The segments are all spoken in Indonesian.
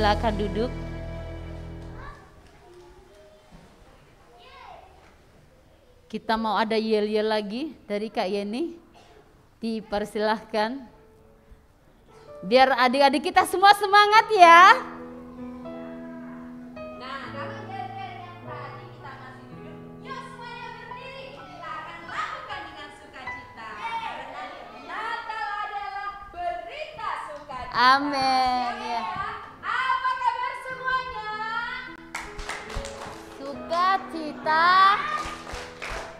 silakan duduk. Kita mau ada yel-yel lagi dari Kak Yeni. Dipersilahkan. Biar adik-adik kita semua semangat ya. Nah, kalau yel-yel yang tadi kita masih duduk, yuk semuanya berdiri. Kita akan lakukan dengan sukacita. Karena Natal adalah berita sukacita. Amin. Ya. Apa kabar semuanya? Sukacita,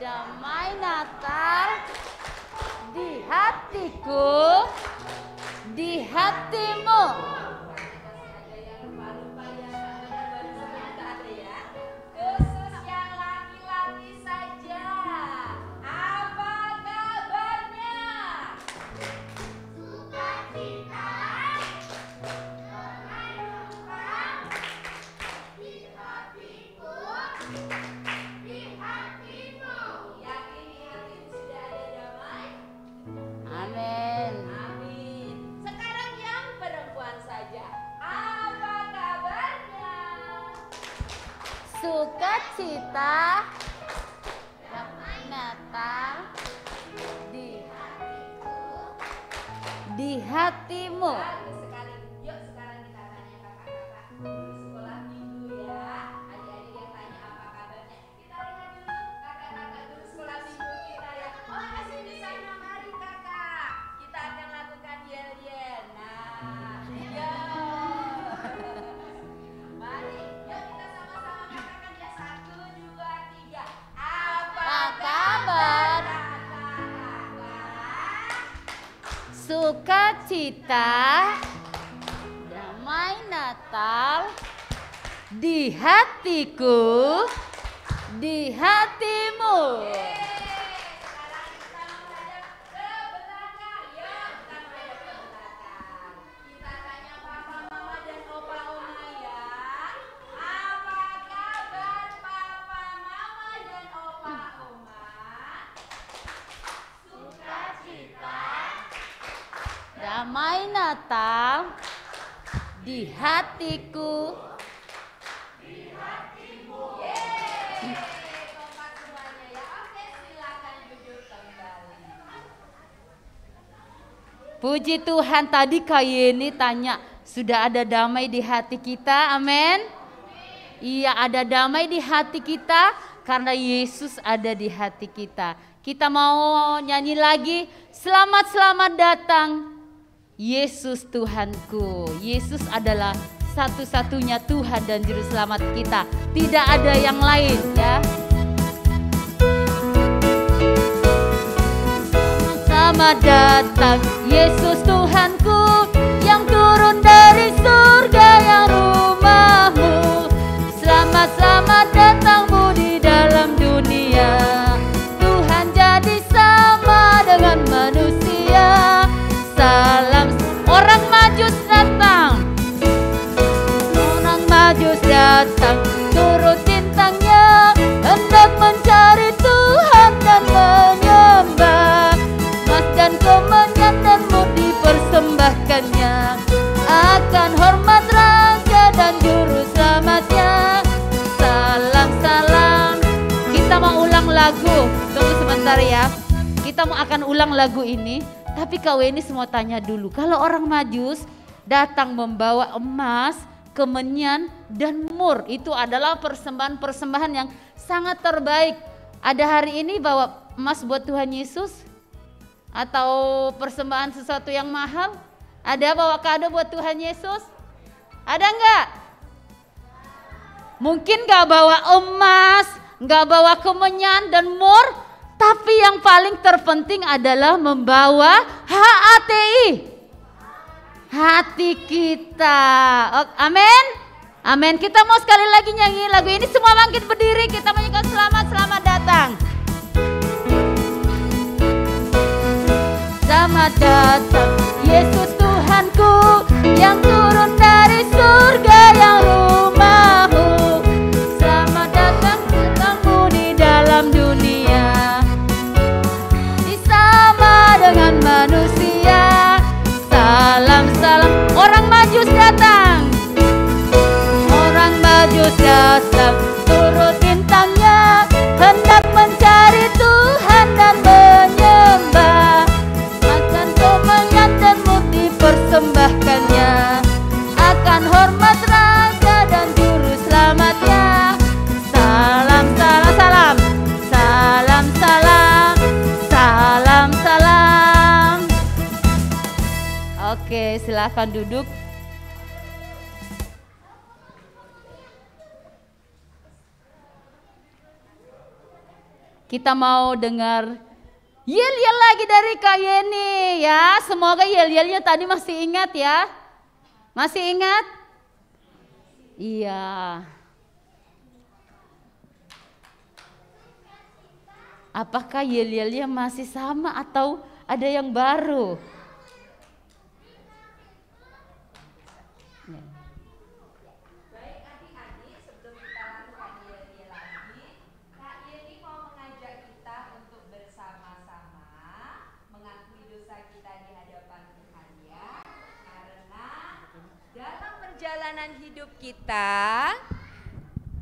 damai Natal di hatiku, di hatimu. Ada yang lupa-lupa ya, namanya baru sebentar ada ya. Khusus yang laki-laki saja. Apa kabarnya? Sukacita, damai Natal di hatiku, di hatimu. Yakin di hatimu sudah ada damai? Amin. Amin. Sekarang yang perempuan saja. Apa kabarnya? Sukacita, damai Natal di hatimu. Bagus sekali. Yuk sekarang kita tanya kakak-kakak di sekolah minggu ya. Adik-adik yang tanya apa kabarnya. Kita lihat dulu kakak-kakak dulu sekolah minggu kita ya. Oh masih di sana, mari kakak. Kita akan lakukan yel-yel. Nah, yuk. Mari, yuk kita sama-sama katakan ya. 1, 2, 3. Apa kabar? Sukacita, damai Natal di hatiku, di hatimu. Sekarang kita menghadap ke belakang. Yuk, kita menghadap ke belakang. Kita tanya papa, mama, dan opa, oma ya. Apa kabar papa, mama, dan opa, oma? Sukacita, Damai Natal di hatiku. yeay. Kompak semuanya ya. Oke, silakan duduk kembali. Puji Tuhan, tadi Kak Yeni tanya, sudah ada damai di hati kita, amin? Iya, ada damai di hati kita karena Yesus ada di hati kita. Kita mau nyanyi lagi, selamat datang Yesus Tuhanku. Yesus adalah satu-satunya Tuhan dan Juru Selamat kita. Tidak ada yang lain ya. Selamat datang Yesus Tuhanku, yang turun dari surga yang rumahmu. Selamat datangmu di dalam dunia. Tuhan jadi sama dengan manusia. Salam, orang Majus datang. Orang Majus datang, turut bintangnya, hendak mencari Tuhan dan menyembah. Mas dan kemenyan dan mur dipersembahkannya, akan hormat Raja dan Juru Selamatnya. Salam. Kita mau ulang lagu. Tunggu sebentar ya. Kita akan ulang lagu ini. Tapi Kak Weni semua tanya dulu. Kalau orang Majus datang membawa emas, kemenyan, dan mur, itu adalah persembahan yang sangat terbaik. Ada hari ini bawa emas buat Tuhan Yesus? Atau persembahan sesuatu yang mahal? Ada bawa kado buat Tuhan Yesus? Ada enggak? Mungkin enggak bawa emas, enggak bawa kemenyan dan mur, tapi yang paling terpenting adalah membawa HATI. Hati kita. Amin. Amin. Kita mau sekali lagi nyanyi lagu ini, semua bangkit berdiri, kita menyanyikan selamat datang. Selamat datang Yesus Tuhanku, yang turun dari surga yang rumahmu. Selamat datangmu di dalam dunia, sama dengan manusia. Salam, orang Majus datang. Islam, turut bintangnya, hendak mencari Tuhan dan menyembah. Makan kemenyan dan murni persembahkannya, akan hormat raja dan juru selamatnya. Salam, salam, salam, salam, salam, salam, salam. Oke, silakan duduk. Kita mau dengar yel-yel lagi dari Kak Yeni ya. Semoga yel-yelnya tadi masih ingat ya. Masih ingat? Iya. Apakah yel-yelnya masih sama atau ada yang baru? Baik adik-adik, sebelum kita lakukan yel-yel lagi, Kak Yeni mau mengajak kita untuk bersama-sama mengakui dosa kita di hadapan Tuhan ya. Karena dalam perjalanan hidup kita,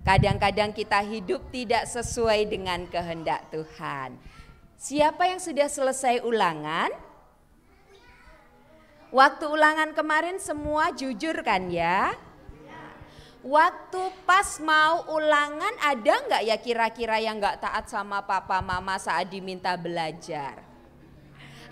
kadang-kadang kita hidup tidak sesuai dengan kehendak Tuhan. Siapa yang sudah selesai ulangan? Waktu ulangan kemarin semua jujur kan ya? Waktu pas mau ulangan ada nggak ya kira-kira yang nggak taat sama papa mama saat diminta belajar?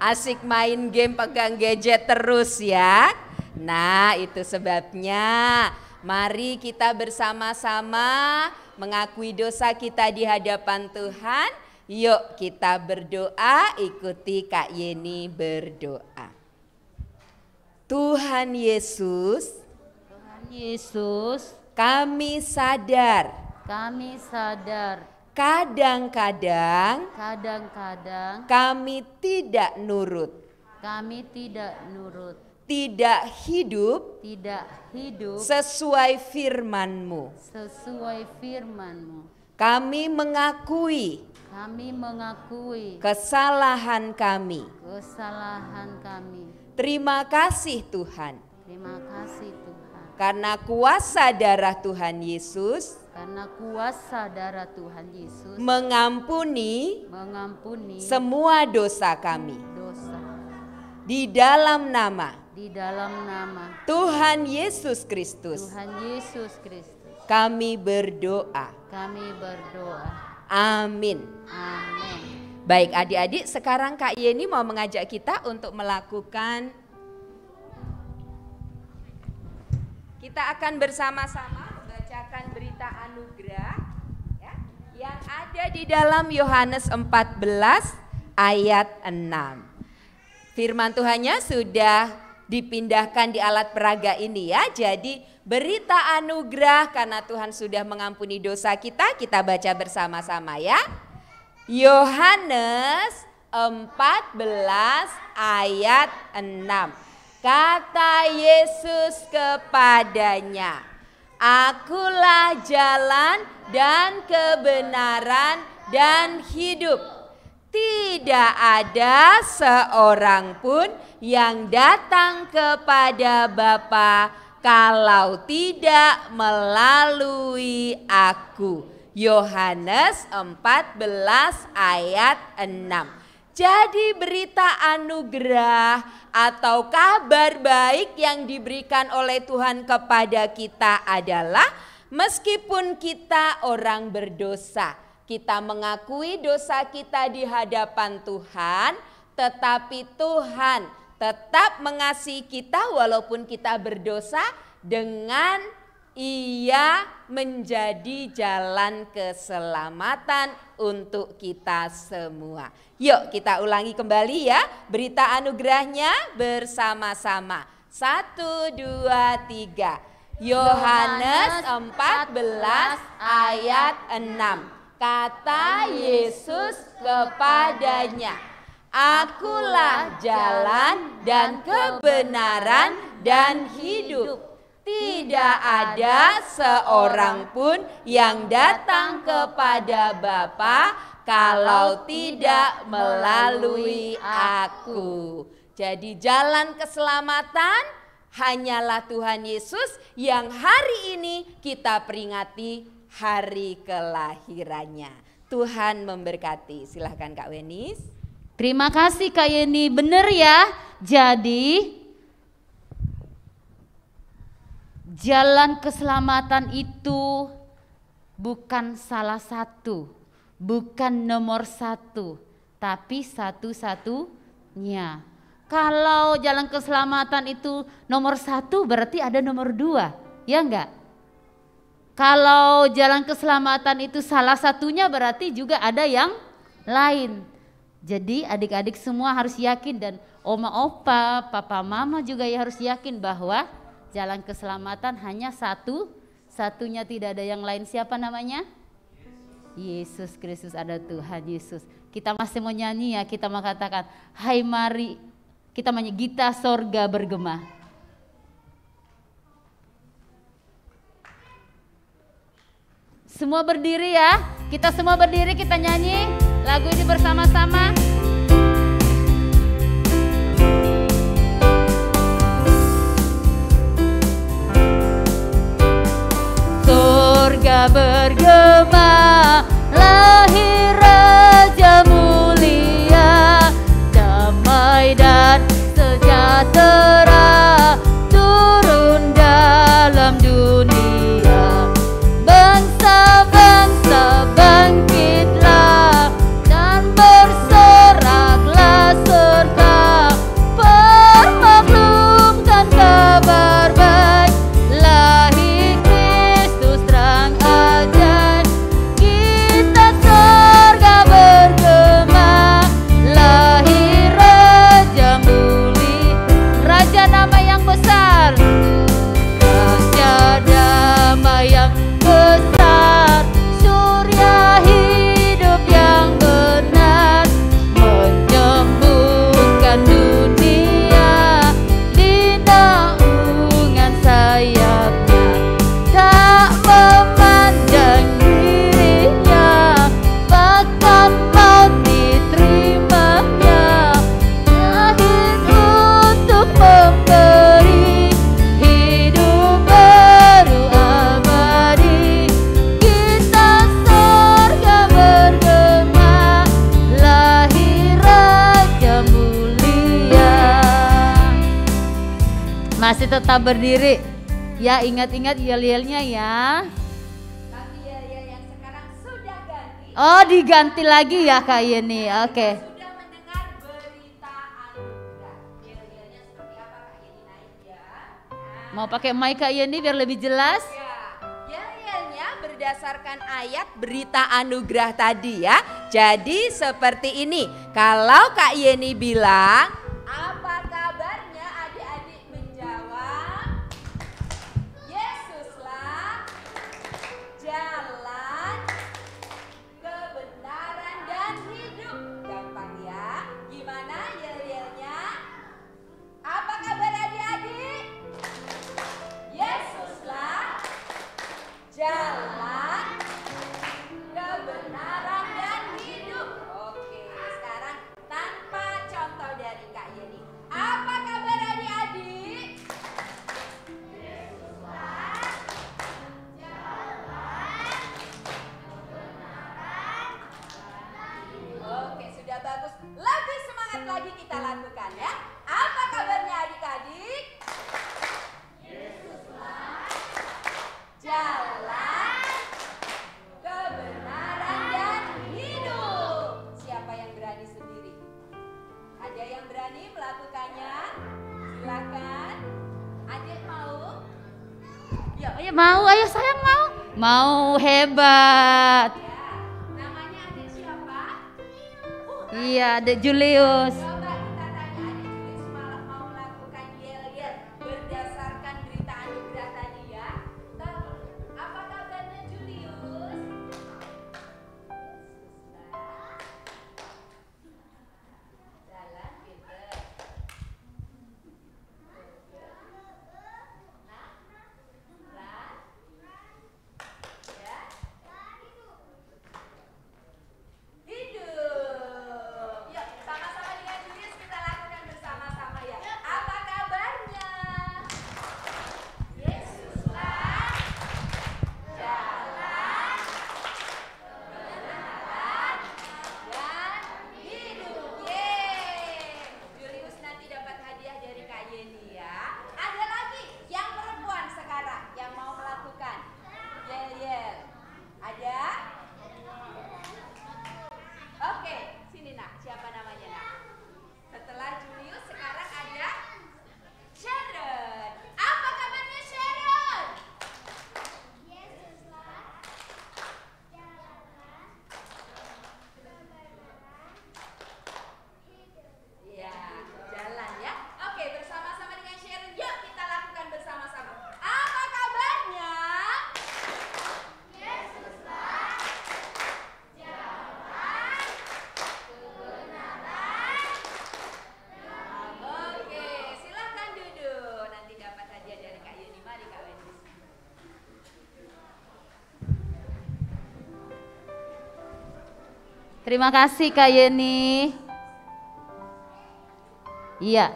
Asik main game pegang gadget terus ya. Nah itu sebabnya mari kita bersama-sama mengakui dosa kita di hadapan Tuhan. Yuk kita berdoa, ikuti Kak Yeni berdoa. Tuhan Yesus, kami sadar kadang-kadang kami tidak nurut, tidak hidup sesuai firman-Mu. Kami mengakui kesalahan kami. Terima kasih Tuhan. Karena kuasa darah Tuhan Yesus mengampuni semua dosa kami. Di dalam nama Tuhan Yesus Kristus kami berdoa. Amin. Baik adik-adik, sekarang Kak Yeni mau mengajak kita untuk melakukan, kita akan bersama-sama membacakan berita anugerah ya, yang ada di dalam Yohanes 14 ayat 6. Firman Tuhannya sudah dipindahkan di alat peraga ini ya, jadi berita anugerah karena Tuhan sudah mengampuni dosa kita, kita baca bersama-sama ya. Yohanes 14 ayat 6. Kata Yesus kepadanya, Akulah jalan dan kebenaran dan hidup. Tidak ada seorang pun yang datang kepada Bapa kalau tidak melalui aku. Yohanes 14 ayat 6. Jadi berita anugerah atau kabar baik yang diberikan oleh Tuhan kepada kita adalah meskipun kita orang berdosa, kita mengakui dosa kita di hadapan Tuhan, tetapi Tuhan tetap mengasihi kita walaupun kita berdosa dengan Ia menjadi jalan keselamatan untuk kita semua. Yuk kita ulangi kembali ya berita anugerahnya bersama-sama. 1, 2, 3. Yohanes 14 ayat 6. Kata Yesus kepadanya, Akulah jalan dan kebenaran dan hidup. Tidak ada seorang pun yang datang kepada Bapa kalau tidak melalui aku. Jadi jalan keselamatan hanyalah Tuhan Yesus yang hari ini kita peringati hari kelahirannya. Tuhan memberkati. Silahkan Kak Wenis. Terima kasih Kak Yeni, bener ya. Jadi jalan keselamatan itu bukan salah satu, bukan nomor satu, tapi satu-satunya. Kalau jalan keselamatan itu nomor satu, berarti ada nomor dua, ya enggak? Kalau jalan keselamatan itu salah satunya, berarti juga ada yang lain. Jadi adik-adik semua harus yakin, dan oma opa, papa mama juga ya harus yakin bahwa jalan keselamatan hanya satu-satunya, tidak ada yang lain. Siapa namanya? Yesus Kristus, ada Tuhan Yesus. Kita masih mau nyanyi ya, kita mau katakan, hai mari kita nyanyi Gita Sorga Bergema. Semua berdiri ya, kita semua berdiri, kita nyanyi lagu ini bersama-sama. Sorga bergema, lahir Raja mulia, damai dan sejahtera turun dalam dunia. Bangsa-bangsa bangkitlah dan bersoraklah serta permaklumkan kabar baik. Lahir Kristus terang ajaib, kita sorga bergema, lahir Raja mulia, Raja nama yang besar, Raja damai yang besar, surya hidup yang benar, menyembuhkan dunia di naungan sayapnya, tak memandang dirinya, bahkan maut diterimanya, lahir untuk memberi hidup baru abadi. Kita sorga bergema, lahir Raja mulia. Masih tetap berdiri ya, ingat-ingat yel-yelnya ya. Tapi yel-yel yang sekarang sudah ganti. Oh, diganti lagi ya Kak Yeni. Oke. Sudah mendengar berita anugerah. Yel-yelnya seperti apa Kak Yeni, naik ya. Nah, Mau pakai mic Kak Yeni biar lebih jelas? ya, yel-yelnya berdasarkan ayat berita anugerah tadi ya. Jadi seperti ini. Kalau Kak Yeni bilang, apa kabarnya, adik-adik menjawab, Yesuslah jalan, kebenaran dan hidup. Gampang ya. Gimana yel-yelnya? Apa kabar adik-adik? Yesuslah jalan, kebenaran dan hidup. Oke, sekarang tanpa contoh dari Kak Yeni. Apa kabar adik-adik? Yesuslah jalan, kebenaran dan hidup. Oke, sudah bagus. Lebih semangat lagi kita lakukan ya. Apa kabarnya adik-adik? Jalan, kebenaran dan hidup. Siapa yang berani sendiri? Ada yang berani melakukannya? Silakan. Adik mau? Yuk. Ayo mau, ayo sayang mau. Mau, hebat. Ya. Namanya adik siapa? Iya, Dek Julius. Coba kita tanya adik Julius mau lakukan yel-yel berdasarkan berita anugerah tadi ya. Apa kabarnya Julius? Jalan pinter. Ya. Hidup. Yuk sama-sama dengan Terima kasih Kak Yeni. Iya.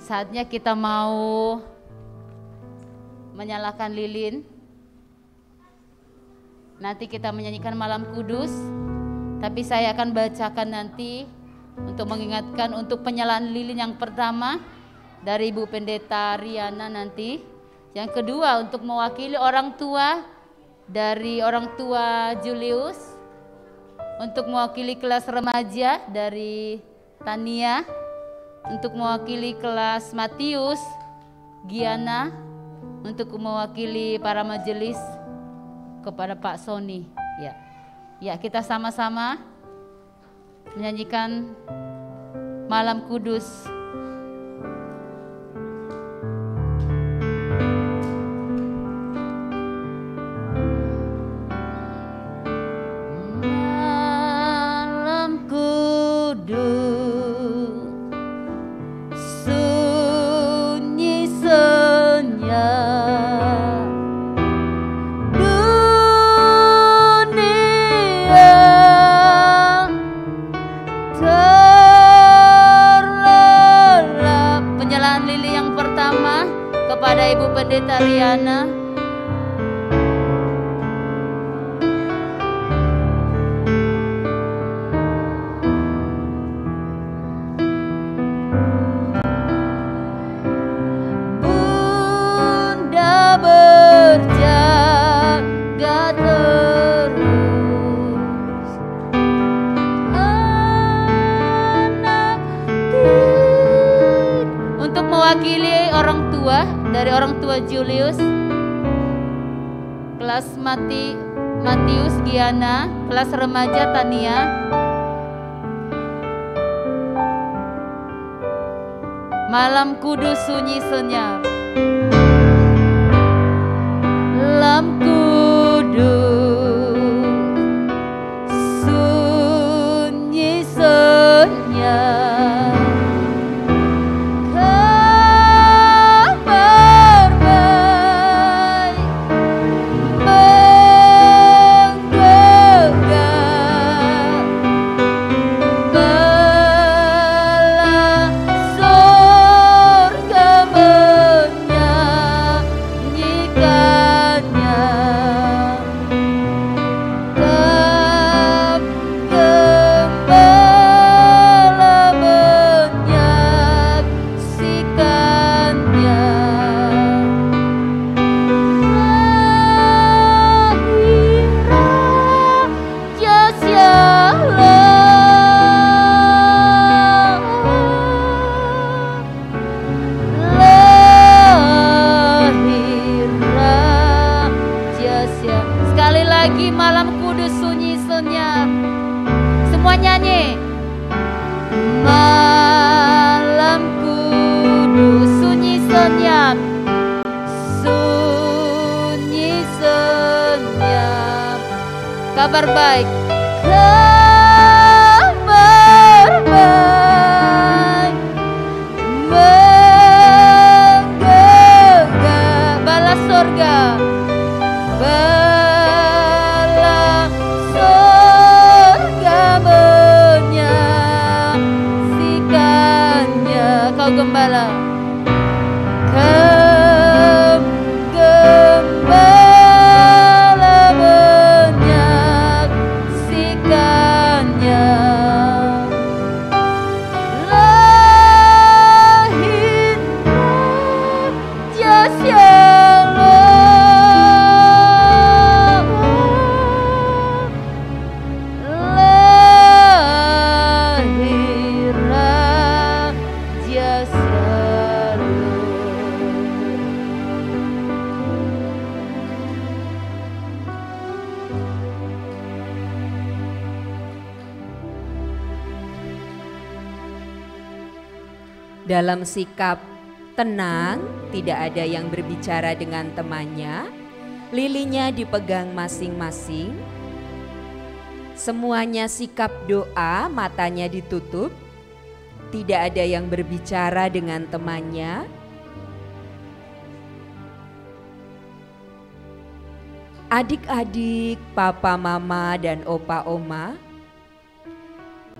Saatnya kita mau menyalakan lilin. Nanti kita menyanyikan Malam Kudus. Tapi saya akan bacakan nanti untuk mengingatkan untuk penyalaan lilin yang pertama dari Ibu Pendeta Riana nanti. Yang kedua untuk mewakili orang tua dari orang tua Julius. Untuk mewakili kelas remaja dari Tania. Untuk mewakili kelas Matius Giana. Untuk mewakili para majelis kepada Pak Sony. Ya, kita sama-sama menyanyikan Malam Kudus. Malam kudus, sunyi senyap. Kepada Ibu Pendeta Riana. Bunda berjaga terus, anak untuk mewakili orang tua dari orang tua Julius, kelas Matius Giana, kelas remaja Tania. Malam kudus sunyi senyap. Malam kudus sunyi senyap. Kabar baik, kabar baik menggegah bala surga, bala surga menyaksikannya. Kau gembala, dalam sikap tenang, tidak ada yang berbicara dengan temannya, lilinya dipegang masing-masing, semuanya sikap doa, matanya ditutup, tidak ada yang berbicara dengan temannya. Adik-adik, papa, mama, dan opa, oma,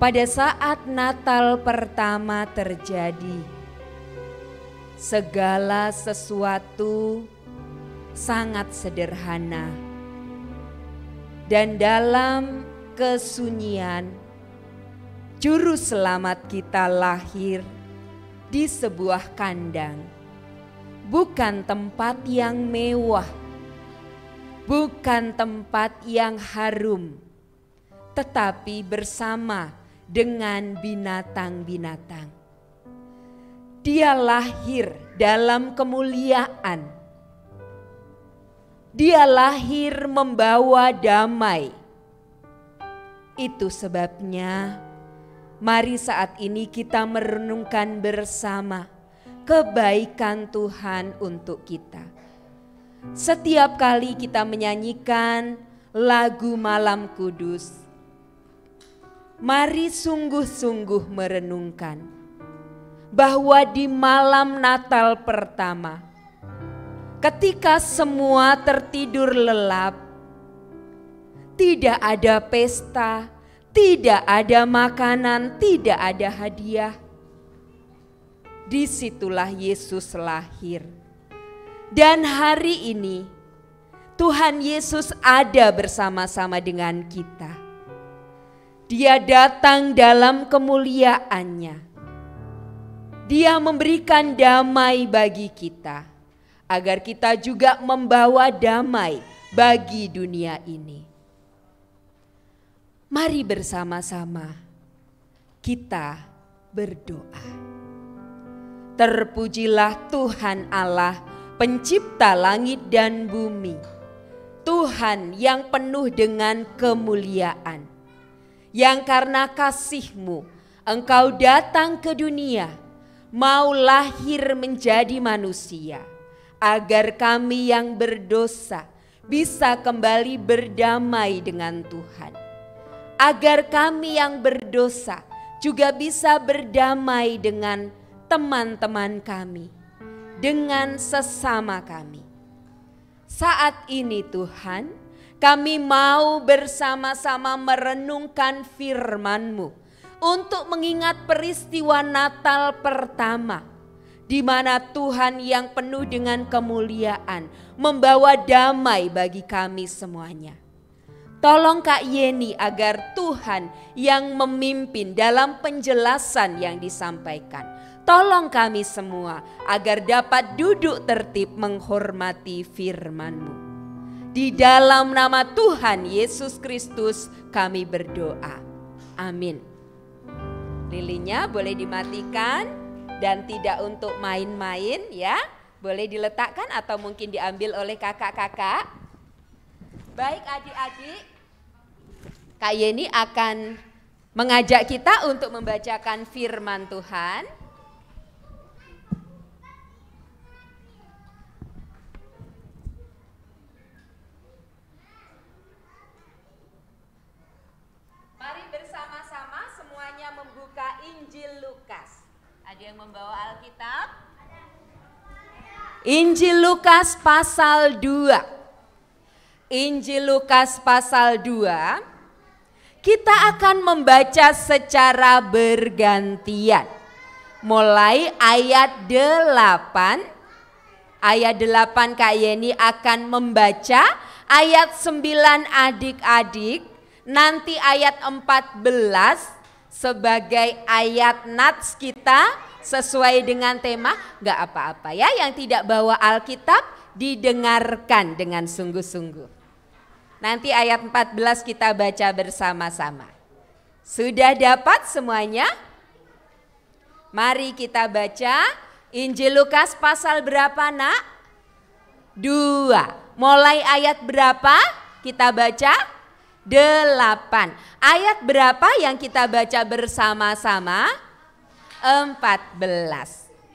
pada saat Natal pertama terjadi, segala sesuatu sangat sederhana. Dan dalam kesunyian, Juru Selamat kita lahir di sebuah kandang. Bukan tempat yang mewah, bukan tempat yang harum, tetapi bersama dengan binatang-binatang. Dia lahir dalam kemuliaan. Dia lahir membawa damai. Itu sebabnya mari saat ini kita merenungkan bersama kebaikan Tuhan untuk kita. Setiap kali kita menyanyikan lagu Malam Kudus, mari sungguh-sungguh merenungkan bahwa di malam Natal pertama, ketika semua tertidur lelap, tidak ada pesta, tidak ada makanan, tidak ada hadiah. Disitulah Yesus lahir. Dan hari ini Tuhan Yesus ada bersama-sama dengan kita. Dia datang dalam kemuliaannya. Dia memberikan damai bagi kita, agar kita juga membawa damai bagi dunia ini. Mari bersama-sama kita berdoa. Terpujilah Tuhan Allah, pencipta langit dan bumi. Tuhan yang penuh dengan kemuliaan, yang karena kasih-Mu Engkau datang ke dunia, mau lahir menjadi manusia, agar kami yang berdosa bisa kembali berdamai dengan Tuhan. Agar kami yang berdosa juga bisa berdamai dengan teman-teman kami, dengan sesama kami. Saat ini Tuhan, kami mau bersama-sama merenungkan firman-Mu untuk mengingat peristiwa Natal pertama, di mana Tuhan yang penuh dengan kemuliaan membawa damai bagi kami semuanya. Tolong Kak Yeni agar Tuhan yang memimpin dalam penjelasan yang disampaikan. Tolong kami semua agar dapat duduk tertib menghormati firman-Mu. Di dalam nama Tuhan Yesus Kristus kami berdoa. Amin. Lilinnya boleh dimatikan dan tidak untuk main-main ya. Boleh diletakkan atau mungkin diambil oleh kakak-kakak. Baik adik-adik, Kak Yeni akan mengajak kita untuk membacakan firman Tuhan. Mari bersama-sama semuanya membuka Injil Lukas. Ada yang membawa Alkitab? Injil Lukas pasal 2. Injil Lukas pasal 2, kita akan membaca secara bergantian. Mulai ayat 8, ayat 8 Kak Yeni akan membaca, ayat 9 adik-adik, nanti ayat 14 sebagai ayat nats kita sesuai dengan tema. Gak apa-apa ya, yang tidak bawa Alkitab didengarkan dengan sungguh-sungguh. Nanti ayat 14 kita baca bersama-sama. Sudah dapat semuanya? Mari kita baca Injil Lukas pasal berapa nak? 2. Mulai ayat berapa kita baca? 8. Ayat berapa yang kita baca bersama-sama? 14.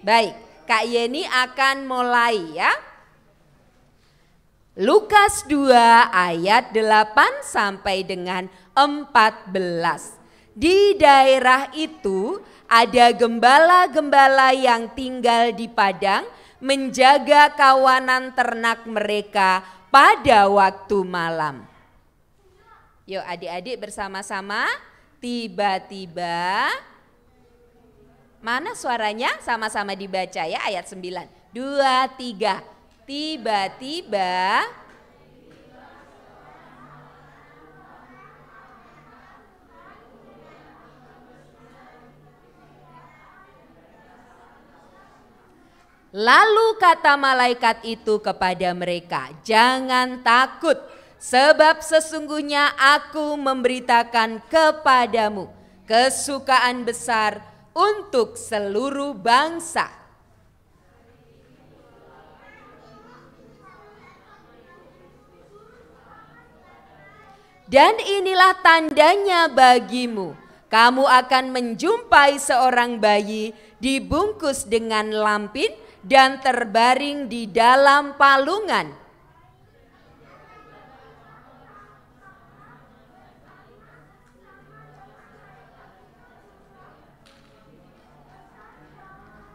Baik, Kak Yeni akan mulai ya. Lukas 2 ayat 8 sampai dengan 14. Di daerah itu ada gembala-gembala yang tinggal di padang menjaga kawanan ternak mereka pada waktu malam. Yuk adik-adik bersama-sama. Tiba-tiba. Mana suaranya? Sama-sama dibaca ya, ayat 9. 2, 3. Tiba-tiba. Lalu kata malaikat itu kepada mereka, jangan takut, sebab sesungguhnya aku memberitakan kepadamu kesukaan besar untuk seluruh bangsa. Dan inilah tandanya bagimu, kamu akan menjumpai seorang bayi dibungkus dengan lampin dan terbaring di dalam palungan.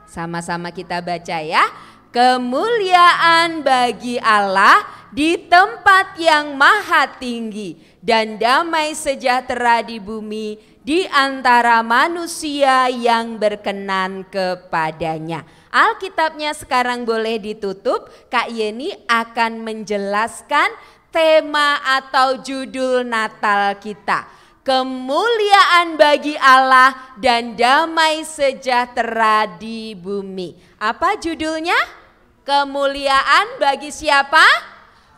Sama-sama kita baca ya. Kemuliaan bagi Allah di tempat yang maha tinggi dan damai sejahtera di bumi di antara manusia yang berkenan kepadanya. Alkitabnya sekarang boleh ditutup. Kak Yeni akan menjelaskan tema atau judul Natal kita. Kemuliaan bagi Allah dan damai sejahtera di bumi. Apa judulnya? Kemuliaan bagi siapa?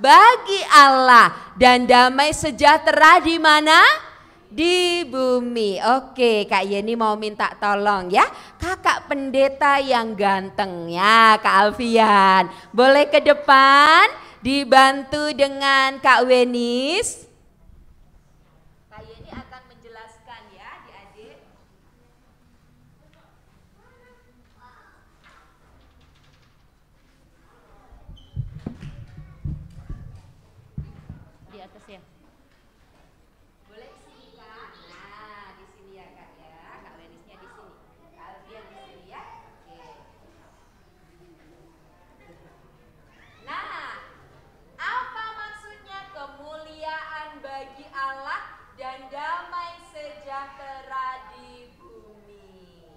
Bagi Allah dan damai sejahtera di mana? Di bumi. Oke, Kak Yeni mau minta tolong ya. Kakak pendeta yang ganteng ya, Kak Alfian. Boleh ke depan dibantu dengan Kak Wenis. Kak Yeni akan menjelaskan ya adik-adik. Di atas ya. Boleh di sini Kak. Nah di sini ya Kak ya. Kak Wenisnya di sini. Kak Alfian di sini ya. Oke. Nah, apa maksudnya kemuliaan bagi Allah dan damai sejahtera di bumi?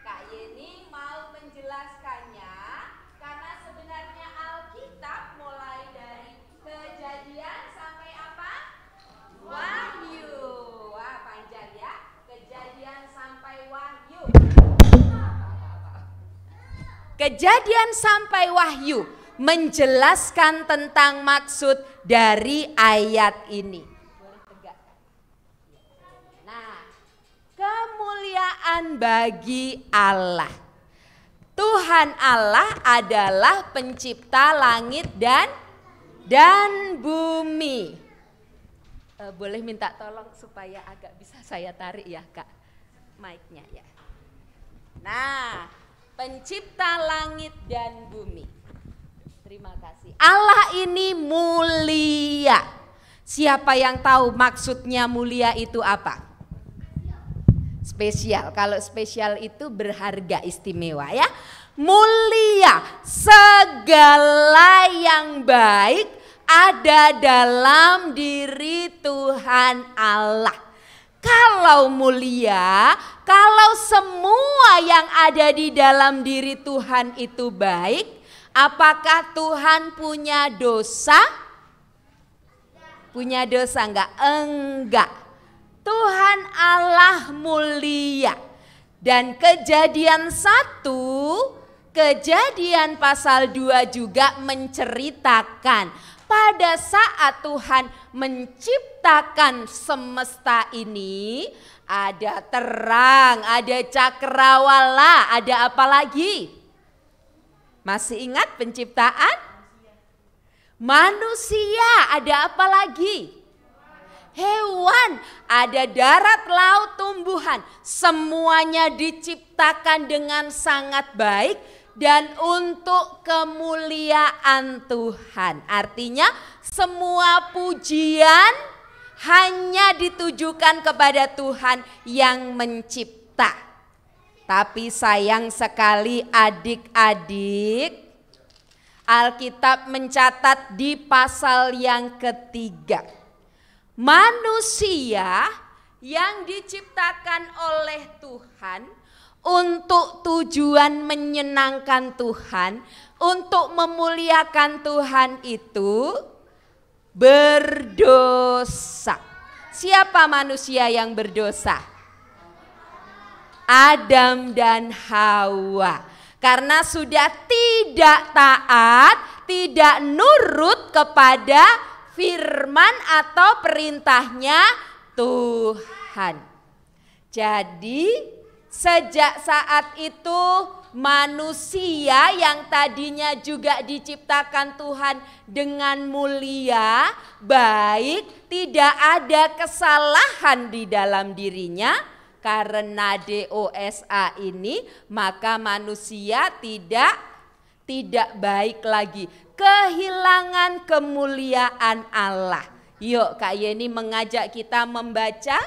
Kak Yeni mau menjelaskannya karena sebenarnya Alkitab mulai dari Kejadian sampai apa? Wahyu. Wah panjang ya. Kejadian sampai Wahyu. Kejadian sampai Wahyu menjelaskan tentang maksud dari ayat ini. Boleh tegak. Nah, kemuliaan bagi Allah. Tuhan Allah adalah pencipta langit dan bumi. Boleh minta tolong supaya agak bisa saya tarik ya Kak, mic-nya ya. Nah, pencipta langit dan bumi. Terima kasih. Allah ini mulia. Siapa yang tahu maksudnya mulia itu apa? Spesial. Kalau spesial itu berharga, istimewa ya. Mulia, segala yang baik ada dalam diri Tuhan Allah. Kalau mulia, kalau semua yang ada di dalam diri Tuhan itu baik, apakah Tuhan punya dosa? Punya dosa enggak? Enggak. Tuhan Allah mulia. Dan Kejadian 1, Kejadian pasal 2 juga menceritakan pada saat Tuhan menciptakan semesta ini, ada terang, ada cakrawala, ada apa lagi? Masih ingat penciptaan? Manusia, ada apa lagi? Hewan, ada darat, laut, tumbuhan. Semuanya diciptakan dengan sangat baik dan untuk kemuliaan Tuhan. Artinya semua pujian hanya ditujukan kepada Tuhan yang mencipta. Tapi sayang sekali adik-adik, Alkitab mencatat di pasal yang ketiga. Manusia yang diciptakan oleh Tuhan untuk tujuan menyenangkan Tuhan, untuk memuliakan Tuhan itu berdosa. Siapa manusia yang berdosa? Adam dan Hawa. Karena sudah tidak taat, tidak nurut kepada firman atau perintahnya Tuhan. Jadi sejak saat itu manusia yang tadinya juga diciptakan Tuhan dengan mulia, baik, tidak ada kesalahan di dalam dirinya. Karena dosa ini, maka manusia tidak baik lagi, kehilangan kemuliaan Allah. Yuk Kak Yeni mengajak kita membaca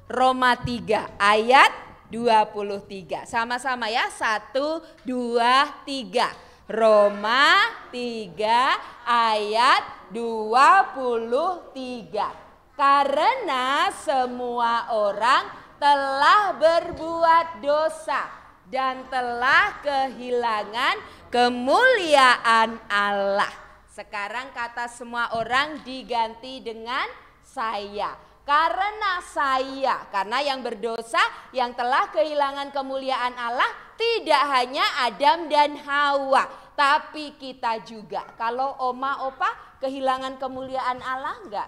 Roma 3 ayat 23. Sama-sama ya, 1, 2, 3. Roma 3 ayat 23. Karena semua orang telah berbuat dosa dan telah kehilangan kemuliaan Allah. Sekarang kata semua orang diganti dengan saya. Karena saya, karena yang berdosa yang telah kehilangan kemuliaan Allah tidak hanya Adam dan Hawa, tapi kita juga. Kalau oma opa kehilangan kemuliaan Allah enggak?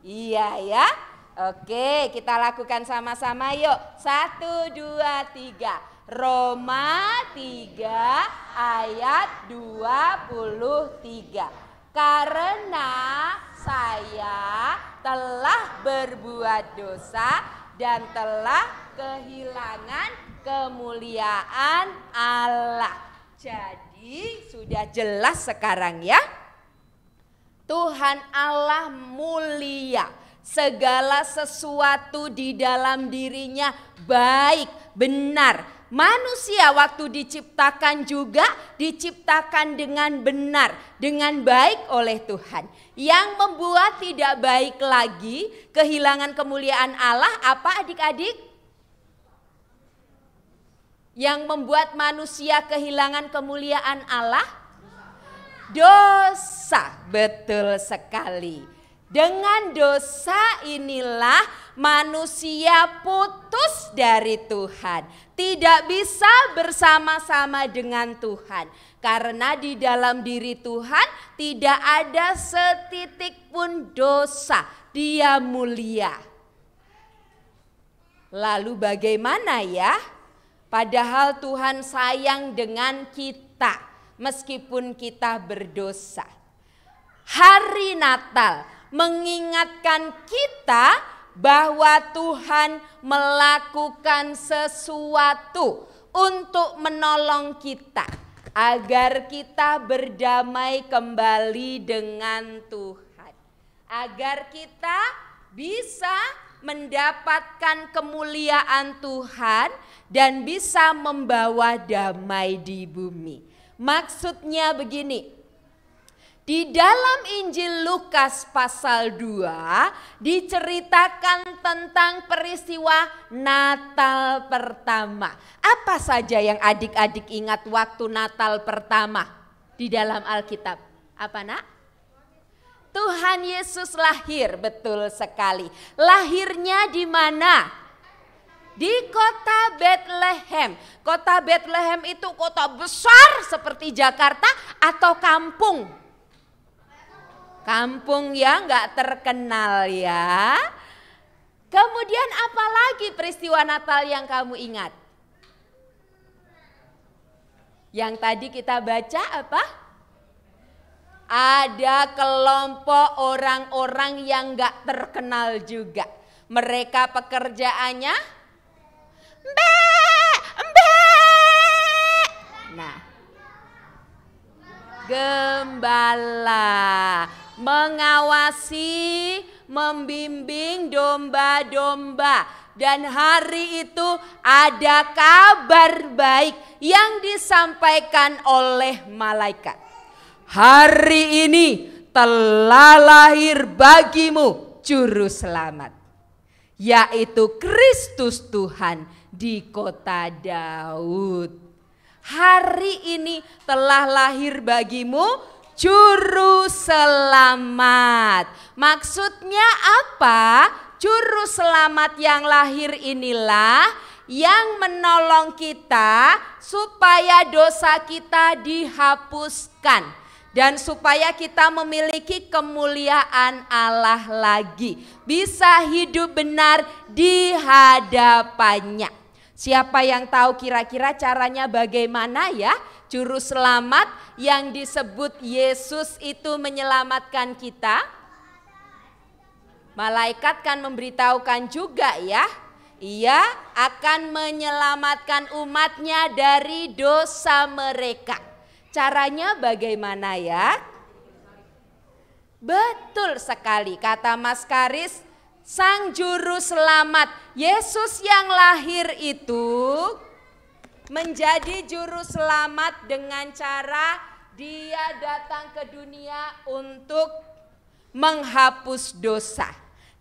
Iya ya. Oke, kita lakukan sama-sama yuk. 1, 2, 3. Roma 3 ayat 23. Karena saya telah berbuat dosa dan telah kehilangan kemuliaan Allah. Jadi sudah jelas sekarang ya. Tuhan Allah mulia. Segala sesuatu di dalam dirinya baik, benar. Manusia waktu diciptakan juga diciptakan dengan benar, dengan baik oleh Tuhan. Yang membuat tidak baik lagi, kehilangan kemuliaan Allah, apa adik-adik? Yang membuat manusia kehilangan kemuliaan Allah? Dosa, betul sekali. Dengan dosa inilah manusia putus dari Tuhan. Tidak bisa bersama-sama dengan Tuhan. Karena di dalam diri Tuhan tidak ada setitik pun dosa. Dia mulia. Lalu bagaimana ya? Padahal Tuhan sayang dengan kita meskipun kita berdosa. Hari Natal mengingatkan kita bahwa Tuhan melakukan sesuatu untuk menolong kita agar kita berdamai kembali dengan Tuhan, agar kita bisa mendapatkan kemuliaan Tuhan dan bisa membawa damai di bumi. Maksudnya begini. Di dalam Injil Lukas pasal 2 diceritakan tentang peristiwa Natal pertama. Apa saja yang adik-adik ingat waktu Natal pertama di dalam Alkitab? Apa nak? Tuhan Yesus lahir, betul sekali. Lahirnya di mana? Di kota Bethlehem. Kota Bethlehem itu kota besar seperti Jakarta atau kampung? Kampung yang gak terkenal ya. Kemudian apa lagi peristiwa Natal yang kamu ingat? Yang tadi kita baca apa? Ada kelompok orang-orang yang gak terkenal juga. Mereka pekerjaannya mbe. Nah, gembala mengawasi, membimbing domba-domba. Dan hari itu ada kabar baik yang disampaikan oleh malaikat. hari ini telah lahir bagimu juru selamat, yaitu Kristus Tuhan di kota Daud. Hari ini telah lahir bagimu juru selamat. Maksudnya apa? Juru selamat yang lahir inilah yang menolong kita supaya dosa kita dihapuskan dan supaya kita memiliki kemuliaan Allah lagi, bisa hidup benar di hadapannya. Siapa yang tahu kira-kira caranya bagaimana ya? Juru selamat yang disebut Yesus itu menyelamatkan kita. Malaikat kan memberitahukan juga ya, ia akan menyelamatkan umatnya dari dosa mereka. Caranya bagaimana ya? Betul sekali kata Mas Karis, Sang Juru Selamat Yesus yang lahir itu menjadi Juru Selamat dengan cara dia datang ke dunia untuk menghapus dosa.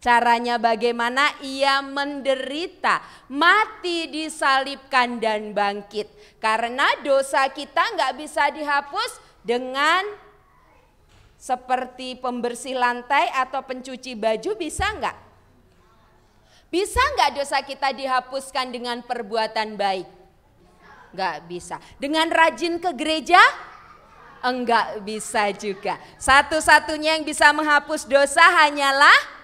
Caranya bagaimana? Ia menderita, mati, disalibkan dan bangkit. Karena dosa kita nggak bisa dihapus dengan seperti pembersih lantai atau pencuci baju, bisa nggak? Bisa nggak dosa kita dihapuskan dengan perbuatan baik? Nggak bisa. Dengan rajin ke gereja? Enggak bisa juga. Satu-satunya yang bisa menghapus dosa hanyalah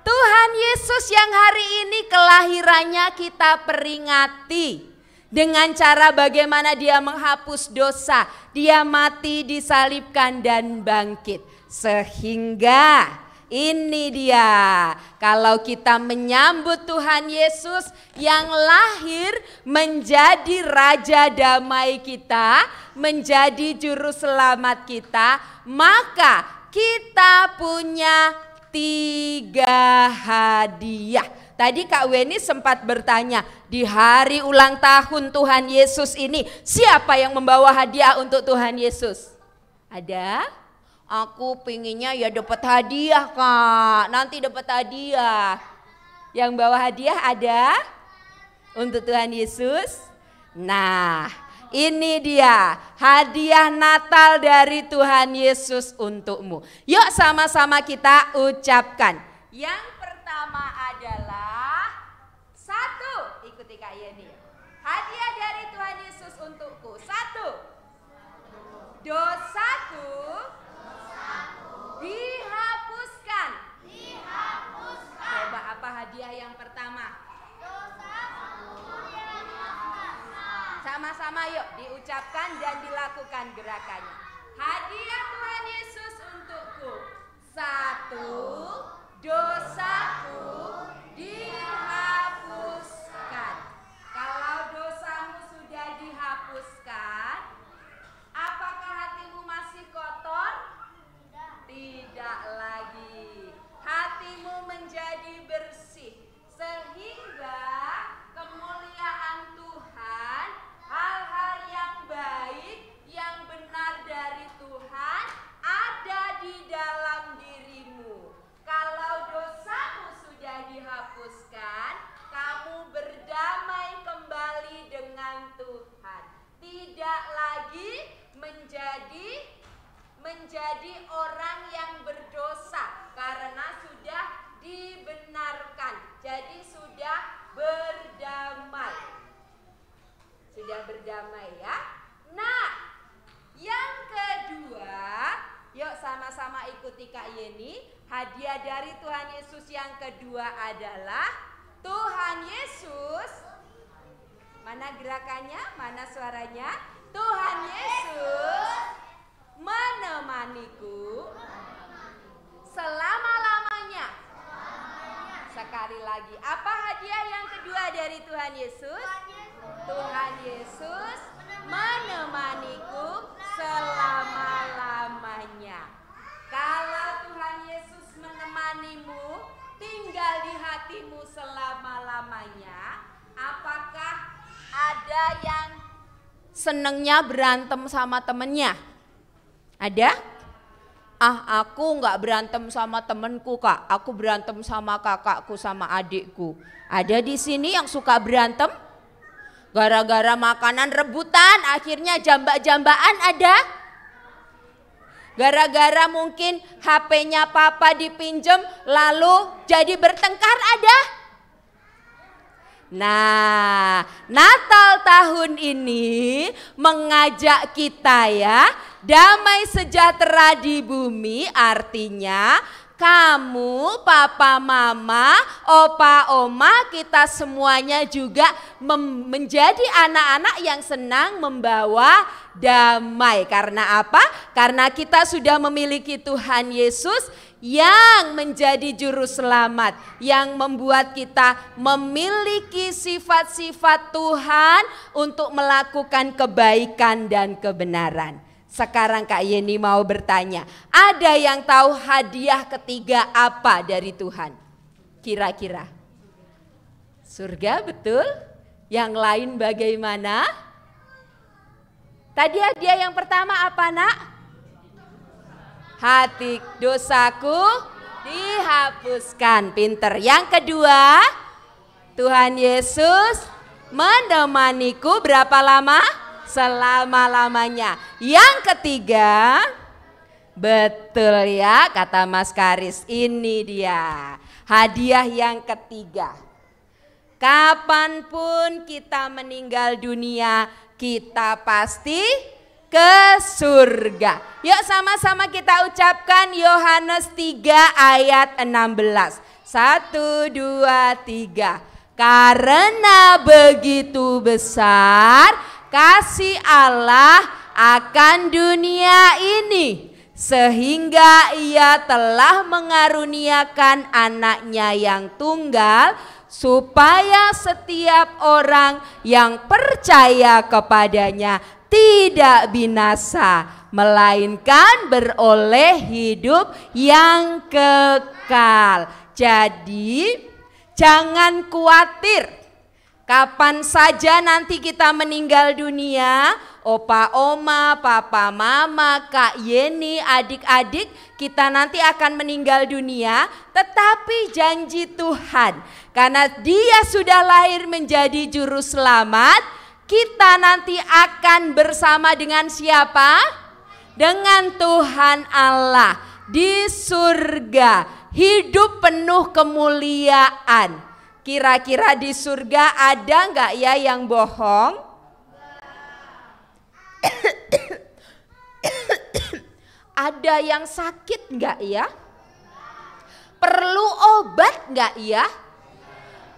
Tuhan Yesus yang hari ini kelahirannya kita peringati. Dengan cara bagaimana dia menghapus dosa. Dia mati, disalibkan dan bangkit. Sehingga ini dia, kalau kita menyambut Tuhan Yesus yang lahir menjadi Raja Damai kita, menjadi Juru Selamat kita, maka kita punya 3 hadiah. Tadi Kak Weni sempat bertanya, di hari ulang tahun Tuhan Yesus ini, siapa yang membawa hadiah untuk Tuhan Yesus? Ada? Aku pinginnya ya dapat hadiah Kak, nanti dapat hadiah. Yang bawa hadiah ada? Untuk Tuhan Yesus? Nah, ini dia hadiah Natal dari Tuhan Yesus untukmu. Yuk sama-sama kita ucapkan. Yang pertama adalah 1, ikuti Kak Yeni. Hadiah dari Tuhan Yesus untukku. 1, dosaku dihapuskan. Coba apa hadiah yang pertama? Sama-sama yuk diucapkan dan dilakukan gerakannya. Hadiah Tuhan Yesus untukku. 1, dosaku dihapuskan. Kalau dosamu sudah dihapuskan, apakah hatimu masih kotor? Tidak lagi. Hatimu menjadi bersih. Sehingga kemuliaan Tuhan, hal-hal yang baik, yang benar dari Tuhan ada di dalam dirimu. Kalau dosamu sudah dihapuskan, kamu berdamai kembali dengan Tuhan. Tidak lagi menjadi orang yang berdosa karena sudah dibenarkan. Jadi sudah berdamai. Sudah berdamai ya. Nah, yang kedua, yuk sama-sama ikuti Kak Yeni. Hadiah dari Tuhan Yesus yang kedua adalah Tuhan Yesus. Mana gerakannya? Mana suaranya? Tuhan Yesus menemaniku selama-lamanya. Sekali lagi, apa hadiah yang kedua dari Tuhan Yesus? Tuhan Yesus menemaniku selama-lamanya. Kalau Tuhan Yesus menemanimu, tinggal di hatimu selama-lamanya, apakah ada yang senengnya berantem sama temennya? Ada? Ah, aku nggak berantem sama temenku Kak, aku berantem sama kakakku sama adikku. Ada di sini yang suka berantem? Gara-gara makanan rebutan akhirnya jambak-jambakan ada? Gara-gara mungkin HP-nya papa dipinjem lalu jadi bertengkar ada? Nah, Natal tahun ini mengajak kita ya, damai sejahtera di bumi artinya kamu, papa, mama, opa, oma, kita semuanya juga menjadi anak-anak yang senang membawa damai. Karena apa? Karena kita sudah memiliki Tuhan Yesus yang menjadi juru selamat, yang membuat kita memiliki sifat-sifat Tuhan untuk melakukan kebaikan dan kebenaran. Sekarang Kak Yeni mau bertanya, ada yang tahu hadiah ketiga apa dari Tuhan? Kira-kira? Surga betul? Yang lain bagaimana? Tadi hadiah yang pertama apa nak? Hati dosaku dihapuskan, pinter. Yang kedua, Tuhan Yesus menemaniku berapa lama? Selama-lamanya. Yang ketiga, betul ya kata Mas Karis, ini dia hadiah yang ketiga. Kapanpun kita meninggal dunia, kita pasti ke surga. Yuk sama-sama kita ucapkan Yohanes 3 ayat 16. 1, 2, 3. Karena begitu besar kasih Allah akan dunia ini, sehingga ia telah mengaruniakan anaknya yang tunggal, supaya setiap orang yang percaya kepadanya tidak binasa, melainkan beroleh hidup yang kekal. Jadi jangan khawatir. Kapan saja nanti kita meninggal dunia, opa, oma, papa, mama, Kak Yeni, adik-adik, kita nanti akan meninggal dunia. Tetapi janji Tuhan, karena Dia sudah lahir menjadi juru selamat, kita nanti akan bersama dengan siapa? Dengan Tuhan Allah di surga, hidup penuh kemuliaan. Kira-kira di surga ada nggak ya yang bohong? Ada yang sakit nggak ya? Perlu obat nggak ya?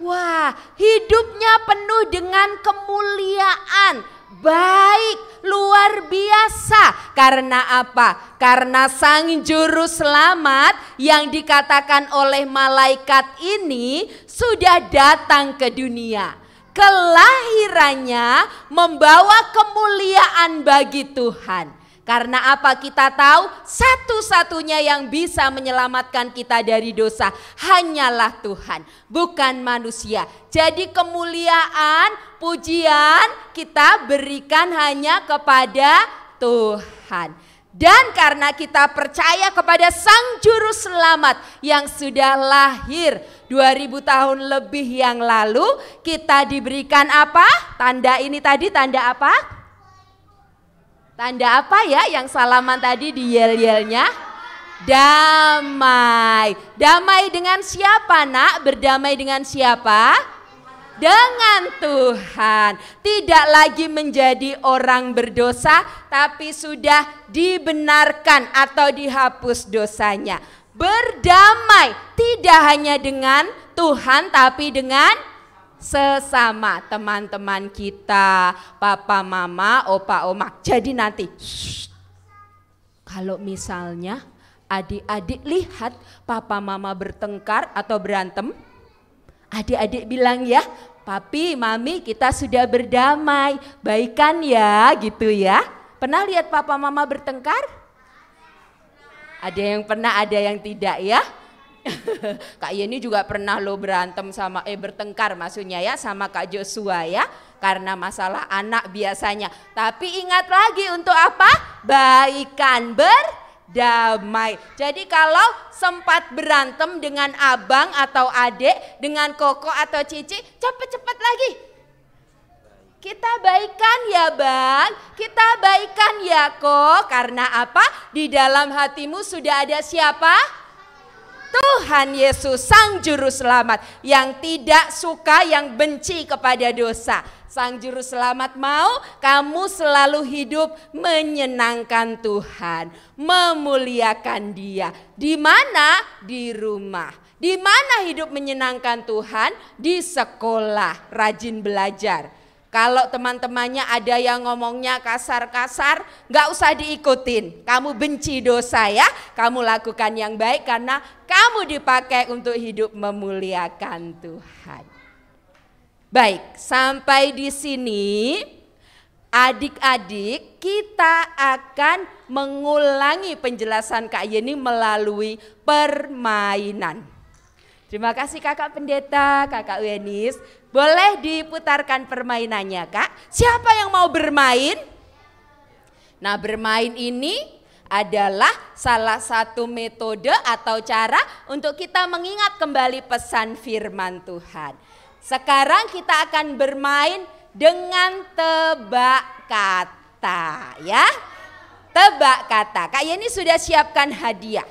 Wah, hidupnya penuh dengan kemuliaan, baik, luar biasa. Karena apa? Karena Sang Juru Selamat yang dikatakan oleh malaikat ini sudah datang ke dunia. Kelahirannya membawa kemuliaan bagi Tuhan. Karena apa? Kita tahu satu-satunya yang bisa menyelamatkan kita dari dosa hanyalah Tuhan, bukan manusia. Jadi kemuliaan, pujian kita berikan hanya kepada Tuhan. Dan karena kita percaya kepada Sang Juru Selamat yang sudah lahir 2000 tahun lebih yang lalu, kita diberikan apa? Tanda ini tadi tanda apa? Tanda apa ya yang salaman tadi di yel-yelnya? Damai. Damai dengan siapa nak? Berdamai dengan siapa? Dengan Tuhan. Tidak lagi menjadi orang berdosa, tapi sudah dibenarkan atau dihapus dosanya. Berdamai tidak hanya dengan Tuhan tapi dengan sesama teman-teman kita, papa, mama, opa, oma. Jadi nanti kalau misalnya adik-adik lihat papa mama bertengkar atau berantem, adik-adik bilang ya, papi, mami, kita sudah berdamai, baikan ya, gitu ya. Pernah lihat papa mama bertengkar? Ada yang pernah, ada yang tidak ya. Kak Yeni juga pernah lo berantem sama bertengkar maksudnya ya sama Kak Joshua ya. karena masalah anak biasanya. Tapi ingat lagi untuk apa? Baikan, berdamai. Jadi kalau sempat berantem dengan abang atau adik, dengan koko atau cici, cepat-cepat lagi. Kita baikan ya bang, kita baikan ya kok. Karena apa? Di dalam hatimu sudah ada siapa? Tuhan Yesus, Sang Juru Selamat yang tidak suka, yang benci kepada dosa. Sang Juru Selamat mau kamu selalu hidup menyenangkan Tuhan, memuliakan Dia. Di mana? Di rumah. Di mana hidup menyenangkan Tuhan? Di sekolah, rajin belajar. Kalau teman-temannya ada yang ngomongnya kasar-kasar, gak usah diikutin. Kamu benci dosa ya, kamu lakukan yang baik karena kamu dipakai untuk hidup memuliakan Tuhan. Baik, sampai di sini adik-adik kita akan mengulangi penjelasan Kak Yeni melalui permainan. Terima kasih Kakak Pendeta, Kakak Wenis. Boleh diputarkan permainannya Kak? Siapa yang mau bermain? Nah, bermain ini adalah salah satu metode atau cara untuk kita mengingat kembali pesan firman Tuhan. Sekarang kita akan bermain dengan tebak kata ya. Tebak kata. Kak Yeni sudah siapkan hadiah.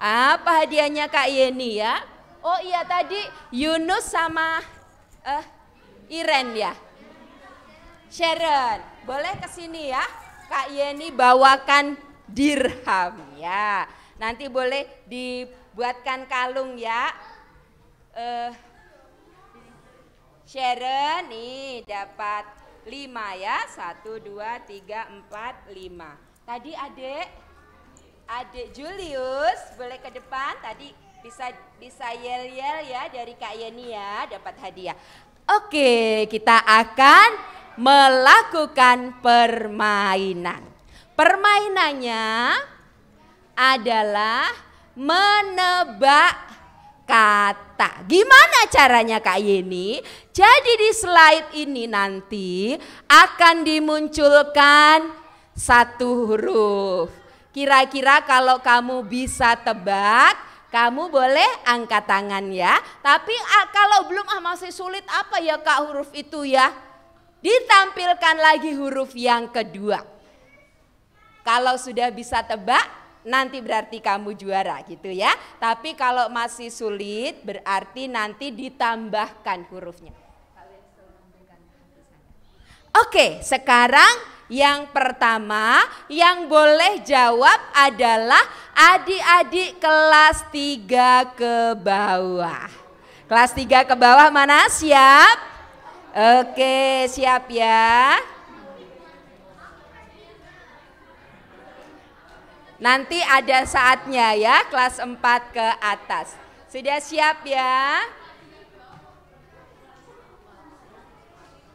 Apa hadiahnya Kak Yeni ya? Oh iya, tadi Yunus sama Iren ya. Sharon, boleh kesini ya. Kak Yeni bawakan dirham ya. Nanti boleh dibuatkan kalung ya. Sharon nih dapat 5 ya. 1, 2, 3, 4, 5. Tadi adik Julius boleh ke depan. Tadi bisa yel-yel ya dari Kak Yeni ya, dapat hadiah. Oke, kita akan melakukan permainan. Permainannya adalah menebak kata. Gimana caranya Kak Yeni? Jadi di slide ini nanti akan dimunculkan satu huruf. Kira-kira kalau kamu bisa tebak, kamu boleh angkat tangan ya. Tapi kalau belum masih sulit, apa ya Kak huruf itu ya? Ditampilkan lagi huruf yang kedua. Kalau sudah bisa tebak, nanti berarti kamu juara gitu ya. Tapi kalau masih sulit, berarti nanti ditambahkan hurufnya. Oke, sekarang yang pertama yang boleh jawab adalah adik-adik kelas 3 ke bawah. Kelas 3 ke bawah mana? Siap? Oke, siap ya. Nanti ada saatnya ya, kelas 4 ke atas. Sudah siap ya?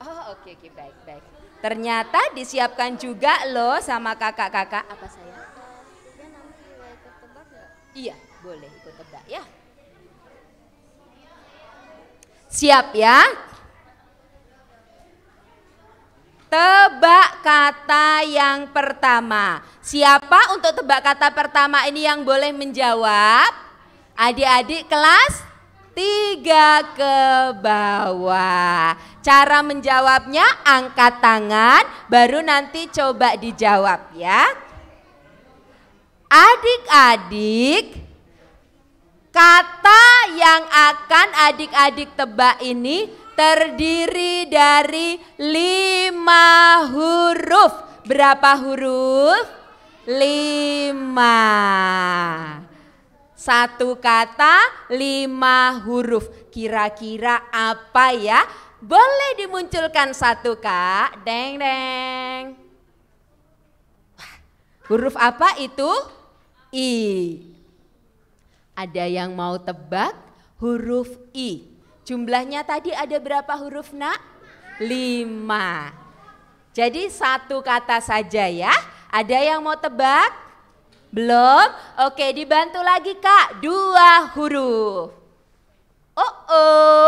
Oh oke, baik. Ternyata disiapkan juga loh sama kakak-kakak. Apa saya? Ya nanti ikut tebak ya? Iya, boleh ikut tebak ya. Siap ya? Tebak kata yang pertama. Siapa untuk tebak kata pertama ini yang boleh menjawab? Adik-adik kelas 3 ke bawah. Cara menjawabnya angkat tangan, baru nanti coba dijawab ya. Adik-adik, kata yang akan adik-adik tebak ini terdiri dari 5 huruf. Berapa huruf? 5. Satu kata 5 huruf. Kira-kira apa ya? Boleh dimunculkan satu Kak. Deng. Huruf apa itu? I. Ada yang mau tebak huruf I? Jumlahnya tadi ada berapa huruf nak? 5. Jadi satu kata saja ya. Ada yang mau tebak? Belum? Oke, dibantu lagi Kak. 2 huruf.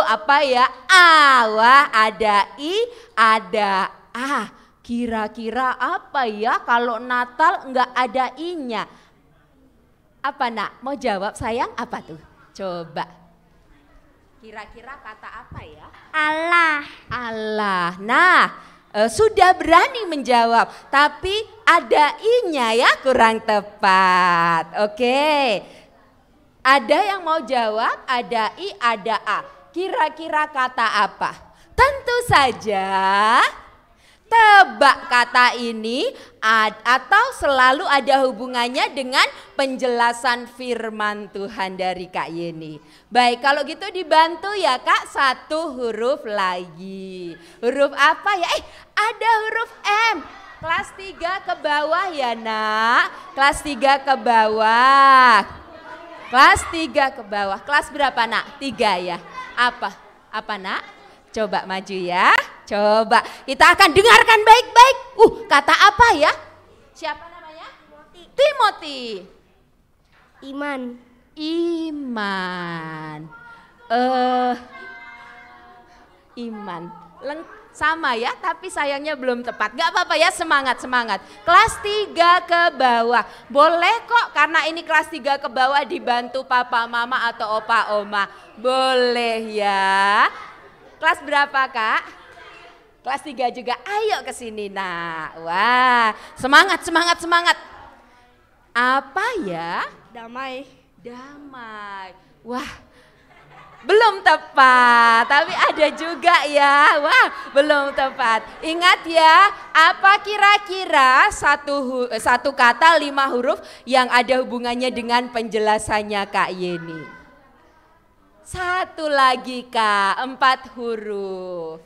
apa ya? A. Wah, ada I, ada A. Kira-kira apa ya kalau Natal enggak ada I-nya? Apa nak? Mau jawab sayang? Apa tuh? Coba. Kira-kira kata apa ya? Allah. Allah. Nah, sudah berani menjawab, tapi ada I-nya ya, kurang tepat. Oke. Ada yang mau jawab? Ada I, ada A. Kira-kira kata apa? Tentu saja tebak kata ini atau selalu ada hubungannya dengan penjelasan firman Tuhan dari Kak Yeni. Baik, kalau gitu dibantu ya Kak, satu huruf lagi. Huruf apa ya? Ada huruf M. Kelas 3 ke bawah ya nak. Kelas 3 ke bawah. Kelas 3 ke bawah. Kelas berapa nak? 3 ya. Apa? Apa nak? Coba maju ya. Coba kita akan dengarkan baik-baik. Kata apa ya? Siapa namanya? Timothy. Iman. Iman. Iman. Sama ya, tapi sayangnya belum tepat. Gak apa-apa ya, semangat. Kelas 3 ke bawah. Boleh kok, karena ini kelas 3 ke bawah dibantu papa, mama atau opa, oma. Boleh ya. Kelas berapa Kak? Kelas 3 juga. Ayo ke sini nak. Wah, semangat. Apa ya? Damai. Damai. Wah, belum tepat, tapi ada juga ya. Wah, belum tepat. Ingat ya, apa kira-kira satu kata 5 huruf yang ada hubungannya dengan penjelasannya Kak Yeni? Satu lagi Kak, 4 huruf.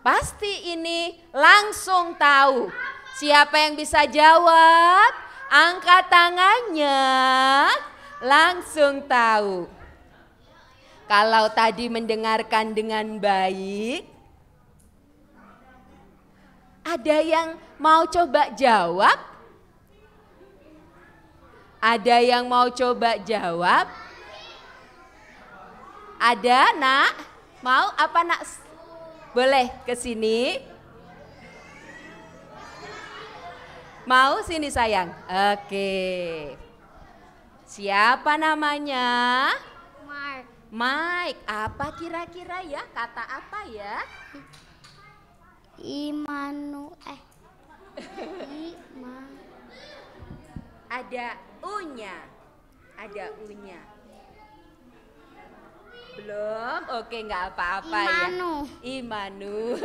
Pasti ini langsung tahu. Siapa yang bisa jawab? Angkat tangannya. Langsung tahu. Kalau tadi mendengarkan dengan baik, ada yang mau coba jawab? Ada yang mau coba jawab? Ada nak? Mau apa nak? Boleh ke sini? Mau sini sayang? Oke. Siapa namanya? Mike. Apa kira-kira ya? Kata apa ya? Ada U-nya. Ada U-nya. Belum? Oke, nggak apa-apa ya. Imanu.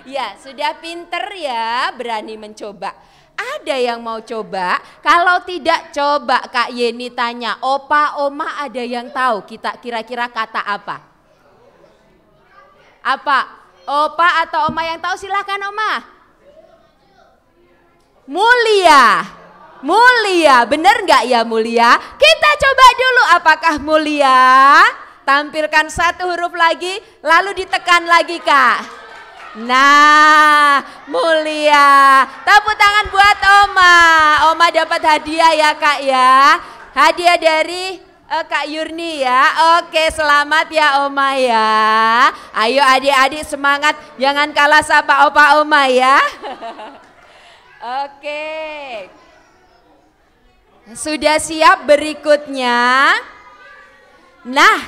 Ya, sudah pinter ya, berani mencoba. Ada yang mau coba? Kalau tidak coba Kak Yeni tanya, opa, oma ada yang tahu kita kira-kira kata apa? Apa? Opa atau oma yang tahu silahkan oma. Mulia. Mulia, bener nggak ya mulia? Kita coba dulu apakah mulia? Tampilkan 1 huruf lagi, lalu ditekan lagi Kak. Nah, mulia. Tepuk tangan buat Oma. Oma dapat hadiah ya Kak ya. Hadiah dari Kak Yurni ya. Oke, selamat ya Oma ya. Ayo adik-adik semangat, jangan kalah sama opa Oma ya. Oke. Sudah siap berikutnya? Nah,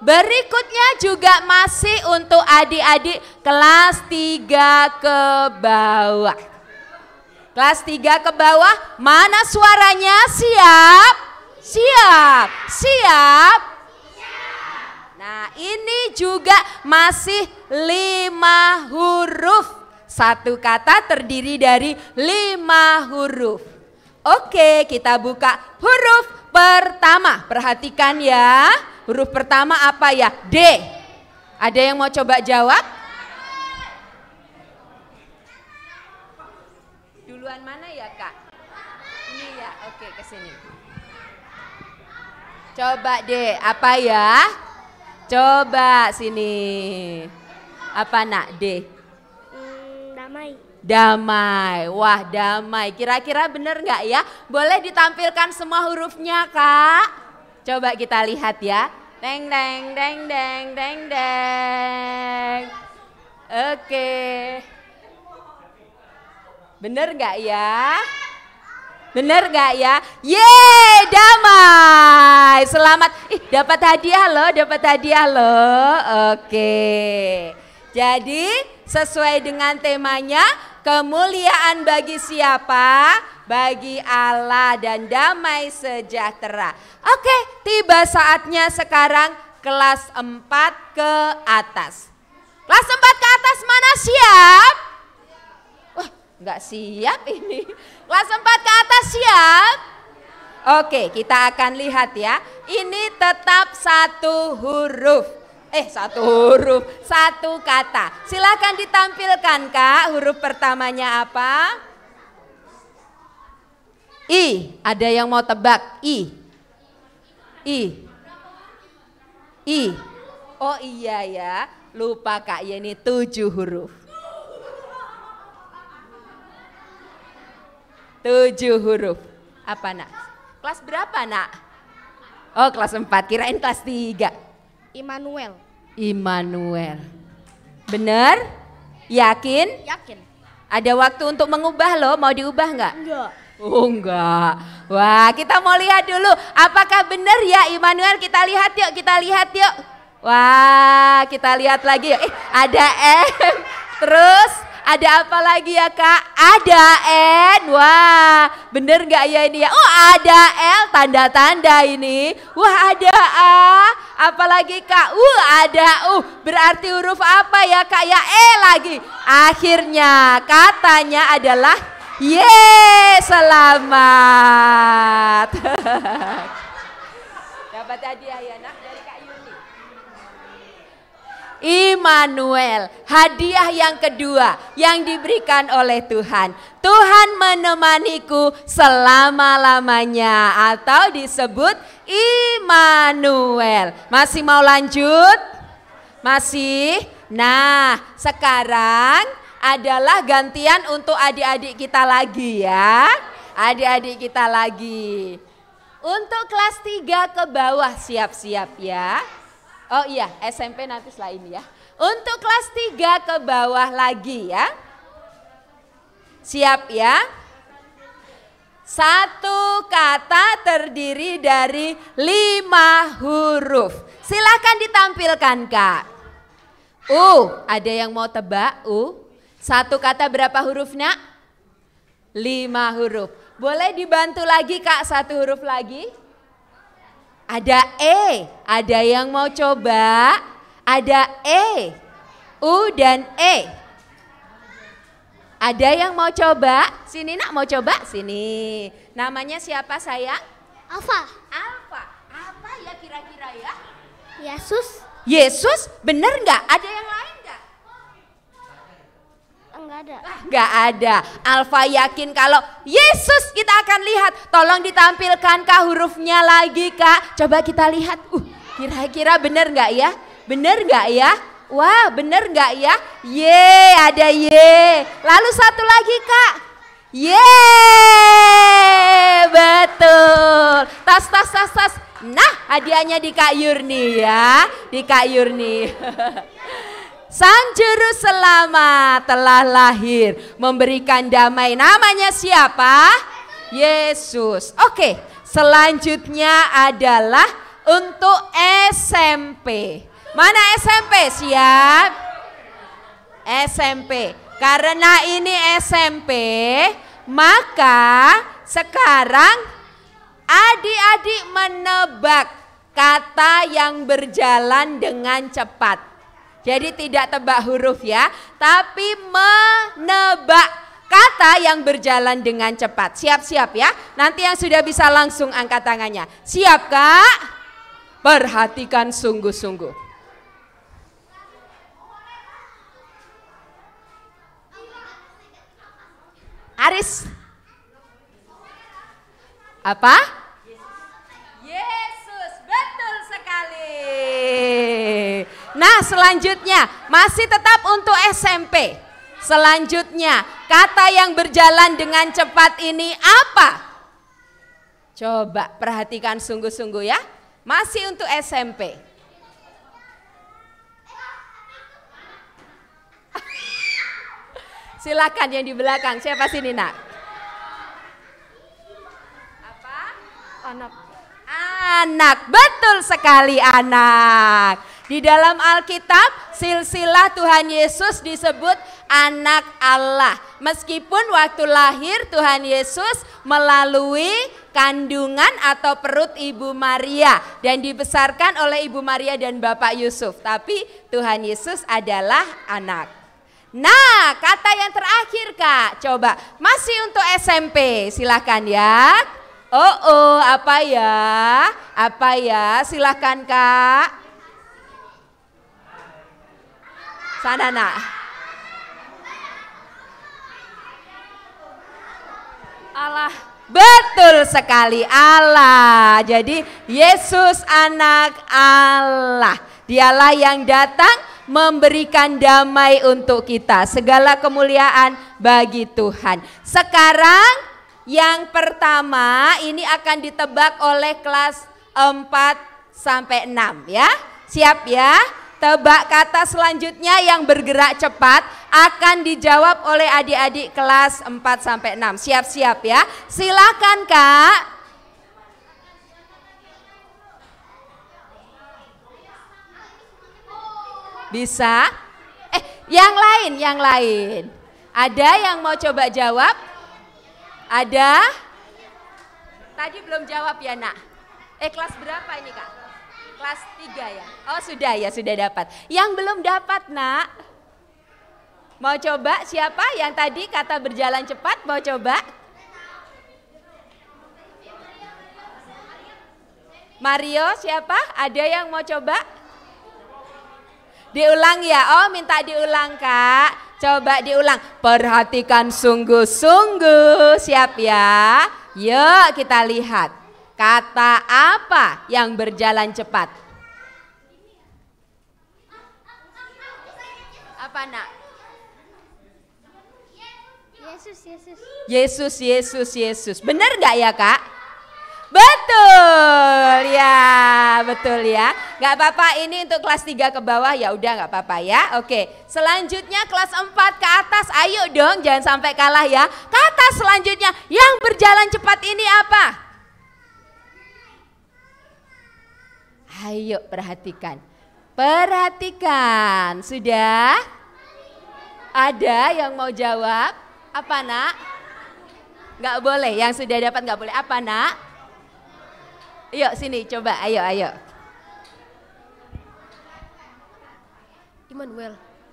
berikutnya juga masih untuk adik-adik kelas 3 ke bawah. Kelas 3 ke bawah, mana suaranya? Siap? Siap? Siap? Nah, ini juga masih 5 huruf. Satu kata terdiri dari 5 huruf. Oke, kita buka huruf pertama. Perhatikan ya. Huruf pertama apa ya? D. Ada yang mau coba jawab? Duluan mana ya Kak? Ini ya, oke ke sini. Coba D, apa ya? Coba sini. Apa nak D? Damai. Damai, wah damai. Kira-kira bener nggak ya? Boleh ditampilkan semua hurufnya Kak? Coba kita lihat ya. Deng deng deng deng deng deng. Oke. Bener nggak ya? Bener nggak ya? Yeay, damai. Selamat. Dapat hadiah loh. Oke. Jadi sesuai dengan temanya, kemuliaan bagi siapa? Bagi Allah dan damai sejahtera. Oke, tiba saatnya sekarang kelas 4 ke atas. Kelas 4 ke atas mana siap? Wah, nggak siap ini. Kelas 4 ke atas siap? Oke, kita akan lihat ya. Ini tetap satu huruf. Satu kata. Silakan ditampilkan Kak, huruf pertamanya apa? I, ada yang mau tebak? I. Oh iya ya, lupa Kak Yeni, 7 huruf. 7 huruf. Apa nak? Kelas berapa nak? Oh kelas 4, kirain kelas 3. Immanuel. Bener? Yakin? Yakin. Ada waktu untuk mengubah loh, mau diubah nggak? Enggak. Oh enggak. Wah, kita mau lihat dulu apakah benar ya Immanuel. Kita lihat yuk. Wah, kita lihat lagi yuk. Ada M. Terus ada apa lagi ya Kak? Ada N. Wah, bener nggak ya ini ya? Oh ada L, tanda-tanda ini. Wah ada A. Apalagi Kak? Ada U. Berarti huruf apa ya Kak? Ya E lagi. Akhirnya katanya adalah selamat. Dapat hadiah ya nak dari Kak Yuni. Immanuel, hadiah yang kedua yang diberikan oleh Tuhan. Tuhan menemaniku selama-lamanya atau disebut Immanuel. Masih mau lanjut? Masih? Nah, sekarang adalah gantian untuk adik-adik kita lagi ya. Adik-adik kita lagi. Untuk kelas 3 ke bawah siap-siap ya. Oh iya, SMP nanti setelah ini ya. Untuk kelas 3 ke bawah lagi ya. Siap ya. Satu kata terdiri dari 5 huruf. Silakan ditampilkan Kak. Ada yang mau tebak? Satu kata berapa huruf nak? 5 huruf. Boleh dibantu lagi Kak, 1 huruf lagi? Ada E. Ada yang mau coba? Ada E. U dan E. Ada yang mau coba? Sini nak, mau coba? Sini. Namanya siapa sayang? Alfa. Apa ya kira-kira ya? Yesus. Yesus? Bener nggak? Ada yang lain nggak? Enggak ada. Nggak ada. Alfa yakin kalau Yesus kita akan lihat. Tolong ditampilkan Kak hurufnya lagi Kak. Coba kita lihat. Kira-kira bener nggak ya? Bener nggak ya? Wah bener nggak ya? Ada Y. Lalu satu lagi Kak. Betul. Tas. Nah hadiahnya di Kak Yurni ya. Di Kak Yurni. Sang Juru Selamat telah lahir memberikan damai. Namanya siapa? Yesus. Oke, selanjutnya adalah untuk SMP. Mana SMP? Siap? SMP. Karena ini SMP, maka sekarang adik-adik menebak kata yang berjalan dengan cepat. Jadi tidak tebak huruf ya, tapi menebak kata yang berjalan dengan cepat. Siap-siap ya, nanti yang sudah bisa langsung angkat tangannya. Siap Kak? Perhatikan sungguh-sungguh. Aris. Apa? Yesus, betul sekali. Nah selanjutnya masih tetap untuk SMP. Selanjutnya kata yang berjalan dengan cepat ini apa? Coba perhatikan sungguh-sungguh ya. Masih untuk SMP. Silakan yang di belakang. Siapa sini nak? Apa? Anak. Anak, betul sekali anak. Di dalam Alkitab, silsilah Tuhan Yesus disebut anak Allah. Meskipun waktu lahir Tuhan Yesus melalui kandungan atau perut Ibu Maria dan dibesarkan oleh Ibu Maria dan Bapak Yusuf. Tapi Tuhan Yesus adalah anak. Nah, kata yang terakhir Kak, coba masih untuk SMP, silakan ya. Apa ya? Apa ya? Silakan Kak. Sana nak. Allah. Betul sekali, Allah. Jadi Yesus anak Allah. Dialah yang datang memberikan damai untuk kita. Segala kemuliaan bagi Tuhan. Sekarang yang pertama ini akan ditebak oleh kelas 4 sampai 6 ya. Siap ya? Tebak kata selanjutnya yang bergerak cepat akan dijawab oleh adik-adik kelas 4 sampai 6. Siap-siap ya. Silakan Kak. Bisa? Yang lain. Ada yang mau coba jawab? Ada? Tadi belum jawab ya nak? Kelas berapa ini Kak? Kelas 3 ya? Oh sudah ya, sudah dapat. Yang belum dapat nak? Mau coba siapa yang tadi kata berjalan cepat? Mau coba? Mario siapa? Ada yang mau coba? Diulang ya? Oh minta diulang Kak. Coba diulang. Perhatikan sungguh-sungguh. Siap ya? Yuk kita lihat. Kata apa yang berjalan cepat? Apa nak? Yesus. Benar gak ya Kak? Betul ya. Gak apa-apa, ini untuk kelas 3 ke bawah ya udah gak apa-apa ya. Oke, selanjutnya kelas 4 ke atas. Ayo dong jangan sampai kalah ya. Kata selanjutnya yang berjalan cepat ini apa? Ayo perhatikan. Sudah? Ada yang mau jawab? Apa nak? Gak boleh, yang sudah dapat gak boleh. Apa nak? Yuk sini coba, ayo.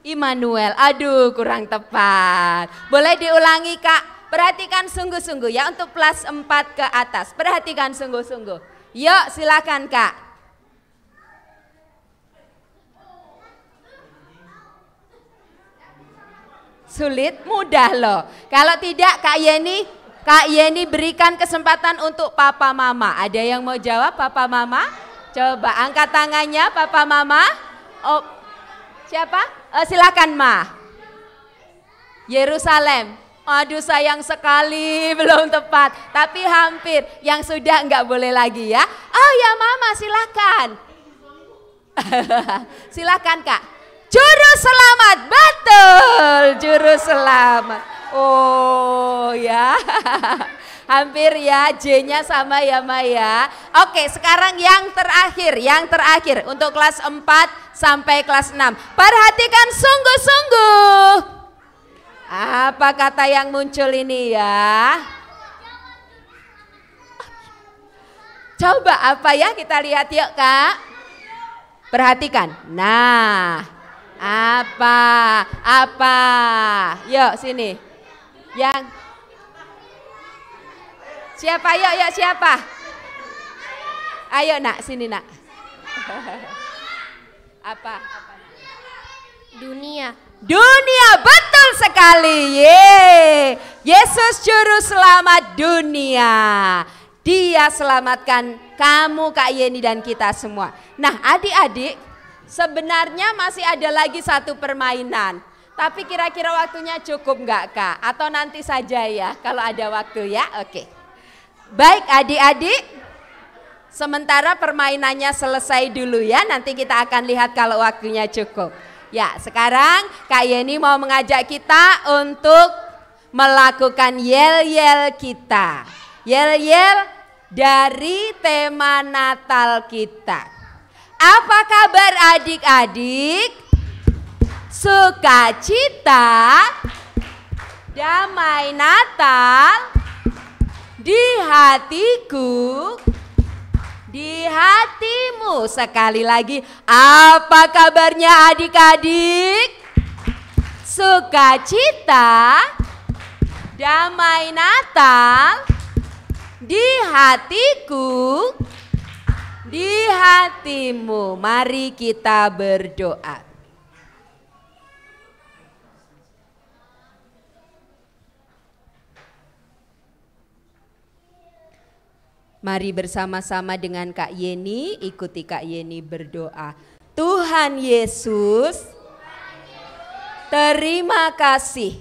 Immanuel, aduh kurang tepat. Boleh diulangi Kak? Perhatikan sungguh-sungguh ya untuk kelas 4 ke atas. Perhatikan sungguh-sungguh. Yuk silakan Kak. Sulit, mudah loh. Kalau tidak Kak Yeni berikan kesempatan untuk papa mama. Ada yang mau jawab papa mama? Coba angkat tangannya papa mama. Oh, siapa? Silakan Ma. Yerusalem. Aduh sayang sekali belum tepat. Tapi hampir. Yang sudah enggak boleh lagi ya. Oh ya mama silakan. Silakan Kak. Juru selamat, betul, juru selamat. Oh ya, hampir ya, J-nya sama ya Maya. Oke, sekarang yang terakhir untuk kelas 4 sampai kelas 6. Perhatikan sungguh-sungguh. Apa kata yang muncul ini ya? Coba apa ya, kita lihat yuk Kak. Perhatikan, nah. Apa? Yuk sini. Yang siapa? Yuk siapa? Ayo nak, sini nak. Apa? Dunia, betul sekali. Yesus juru selamat dunia. Dia selamatkan kamu Kak Yeni dan kita semua. Nah adik-adik, sebenarnya masih ada lagi satu permainan. Tapi kira-kira waktunya cukup nggak Kak? Atau nanti saja ya kalau ada waktu ya? Oke. Baik adik-adik, sementara permainannya selesai dulu ya. Nanti kita akan lihat kalau waktunya cukup. Ya, sekarang Kak Yeni mau mengajak kita untuk melakukan yel-yel kita. Yel-yel dari tema Natal kita. Apa kabar adik-adik? Sukacita, damai Natal di hatiku, di hatimu. Sekali lagi, apa kabarnya adik-adik? Sukacita, damai Natal di hatiku, di hatimu. Mari kita berdoa. Mari bersama-sama dengan Kak Yeni, ikuti Kak Yeni berdoa. Tuhan Yesus, terima kasih.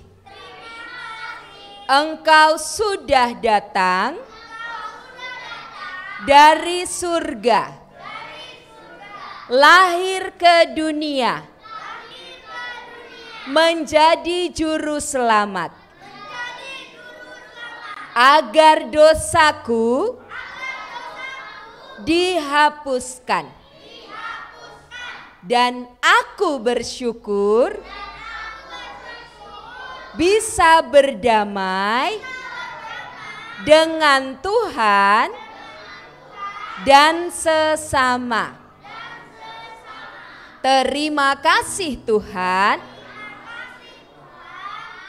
Engkau sudah datang dari surga, lahir ke dunia, menjadi juru selamat, agar dosaku dihapuskan. Dan aku bersyukur bisa berdamai dengan Tuhan dan sesama. Terima kasih Tuhan,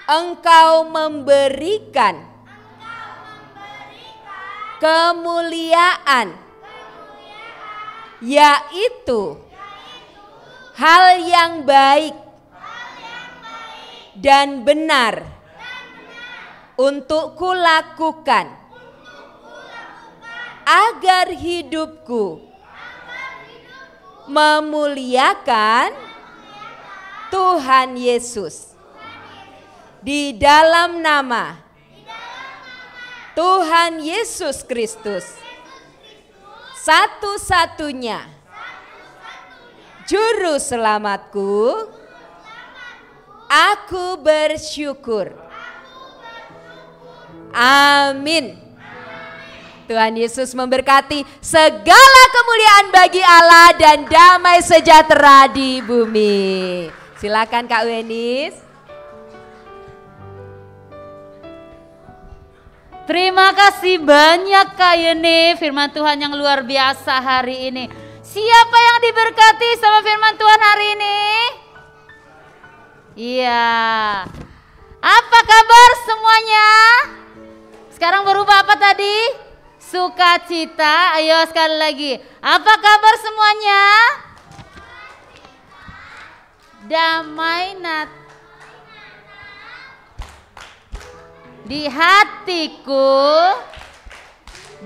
Engkau memberikan kemuliaan, yaitu hal yang baik dan benar untuk kulakukan agar hidupku memuliakan Tuhan Yesus. Di dalam nama Tuhan Yesus Kristus, satu-satunya juru selamatku, aku bersyukur. Amin. Tuhan Yesus memberkati. Segala kemuliaan bagi Allah dan damai sejahtera di bumi. Silakan Kak Wenis. Terima kasih banyak Kak Yeni, firman Tuhan yang luar biasa hari ini. Siapa yang diberkati sama firman Tuhan hari ini? Iya. Apa kabar semuanya? Sekarang berubah apa tadi? Sukacita. Ayo sekali lagi. Apa kabar semuanya? Damai Natal di hatiku,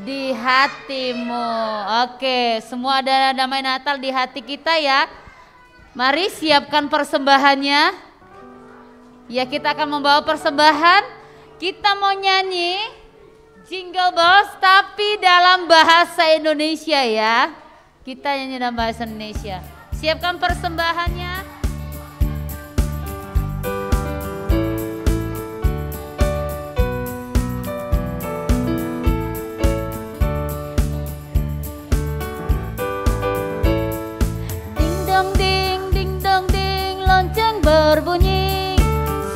di hatimu. Oke, semua ada damai Natal di hati kita ya. Mari siapkan persembahannya. Ya, kita akan membawa persembahan. Kita mau nyanyi Jingle Bells tapi dalam bahasa Indonesia ya. Kita nyanyi dalam bahasa Indonesia. Siapkan persembahannya. Berbunyi,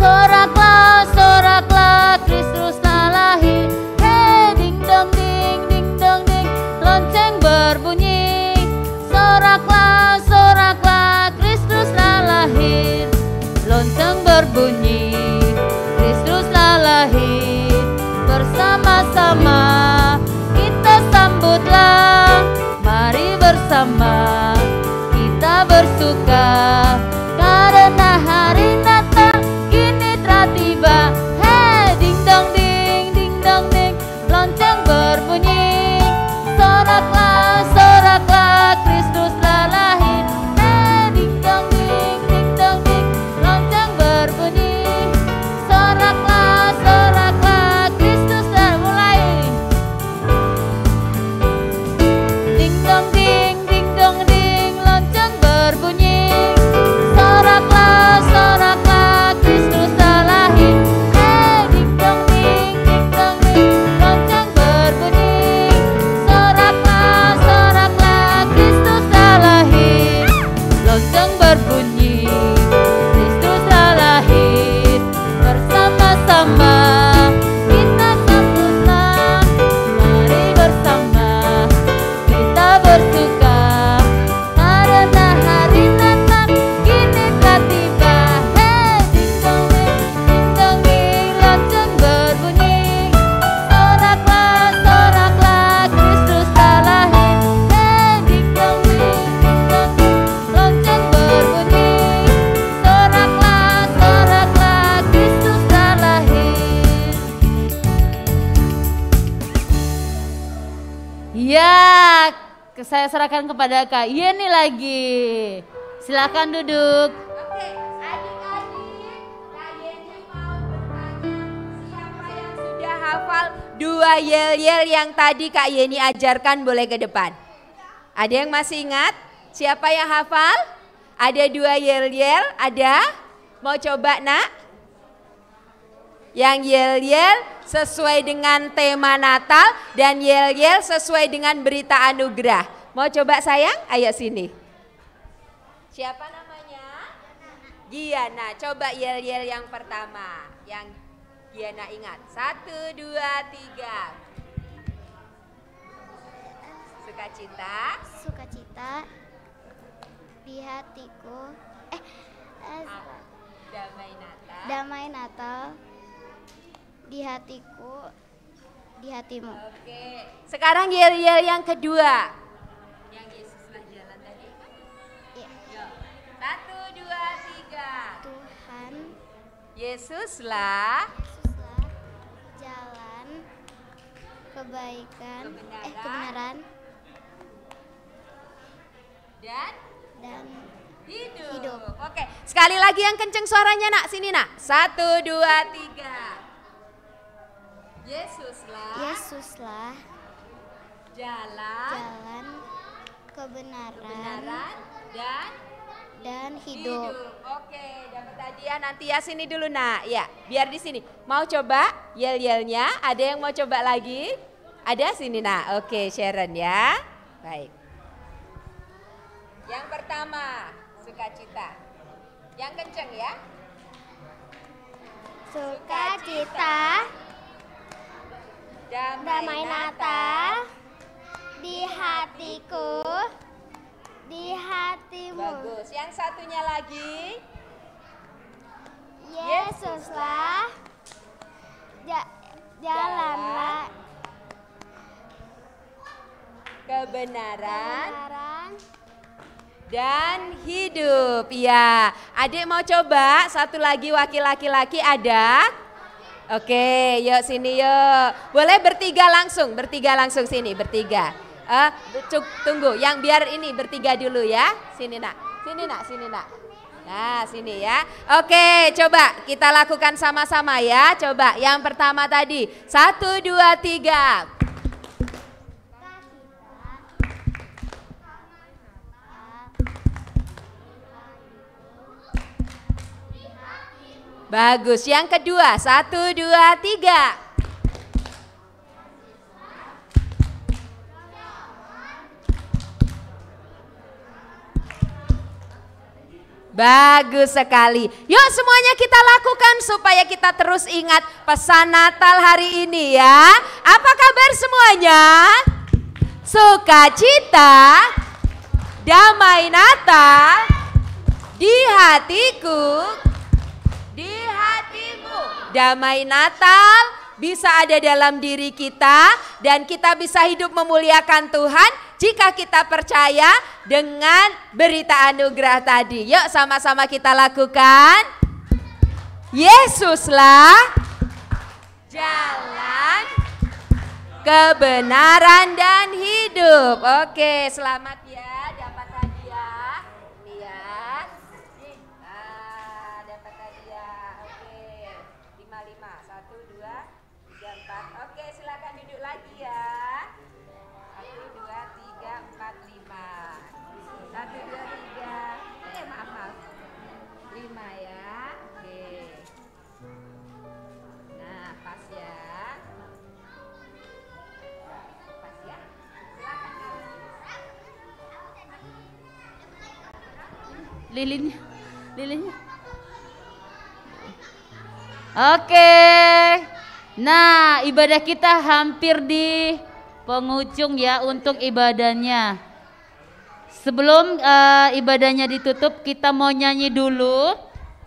soraklah, soraklah, Kristus telah lahir. Hey, ding dong ding, lonceng berbunyi, soraklah, soraklah, Kristus telah lahir. Lonceng berbunyi, Kristus telah lahir. Bersama-sama kita sambutlah, mari bersama kita bersuka. Karena hari Natal kini telah tiba. Hey, ding dong ding, lonceng berbunyi, soraklah, soraklah, Kristus telah lahir. Hey, ding dong ding, lonceng berbunyi, soraklah, soraklah, Kristus telah mulai. Ding dong ding, Ya, saya serahkan kepada Kak Yeni lagi. Silakan duduk. Oke, adik-adik, Kak Yeni mau bertanya siapa yang Sudah hafal 2 yel-yel yang tadi Kak Yeni ajarkan, boleh ke depan. Ada yang masih ingat? Siapa yang hafal? Ada 2 yel-yel, ada? Mau coba nak? Yang yel-yel sesuai dengan tema Natal dan yel-yel sesuai dengan berita anugerah. Mau coba sayang? Ayo sini. Siapa namanya? Giana. Coba yel-yel yang pertama. Yang Giana ingat. 1, 2, 3. Sukacita. Sukacita di hatiku. Damai Natal. Damai Natal di hatiku, di hatimu. Oke. Sekarang yel-yel yang kedua. Yang Yesuslah jalan tadi. Ya. Yuk. 1, 2, 3. Tuhan Yesuslah Yesuslah jalan kebaikan, kebenaran dan dan hidup. Hidup. Oke, sekali lagi yang kenceng suaranya nak, sini nak. 1, 2, 3. Yesuslah jalan jalan kebenaran kebenaran dan hidup. Oke, dapat hadiah nanti ya, sini dulu nak. Ya, biar di sini. Mau coba yel-yelnya? Ada yang mau coba lagi? Ada sini nak. Oke, Sharon ya. Baik. Yang pertama, sukacita. Yang kenceng ya. Sukacita, damai Natal di hatiku, di hatimu. Bagus. Yang satunya lagi. Yesuslah jalanlah Kebenaran kebenaran dan hidup. Ya, adik mau coba satu lagi wakil laki-laki ada? Oke, yuk sini yuk. Boleh bertiga langsung sini bertiga. Tunggu, yang biar ini bertiga dulu ya. Sini nak. Nah, sini ya. Oke, coba kita lakukan sama-sama ya. Coba yang pertama tadi. 1, 2, 3. Bagus. Yang kedua, 1, 2, 3. Bagus sekali. Yuk semuanya kita lakukan supaya kita terus ingat pesan Natal hari ini ya. Apa kabar semuanya? Sukacita, damai Natal di hatiku, di hatimu. Damai Natal bisa ada dalam diri kita dan kita bisa hidup memuliakan Tuhan jika kita percaya dengan berita anugerah tadi. Yuk sama-sama kita lakukan. Yesuslah jalan kebenaran dan hidup. Oke, selamat ya dapat hadiah. Lihat. Dapat hadiah. Oke. 5, 1, 2, 3, 4. Oke, silakan duduk lagi ya. 1, 2, 3, 4, 5. 1, 2, 3. Maaf. 5 ya. Oke. Nah, pas ya. Pas ya. Silakan. Lilinnya. Oke. Nah, ibadah kita hampir di penghujung ya untuk ibadahnya. Sebelum ibadahnya ditutup, kita mau nyanyi dulu.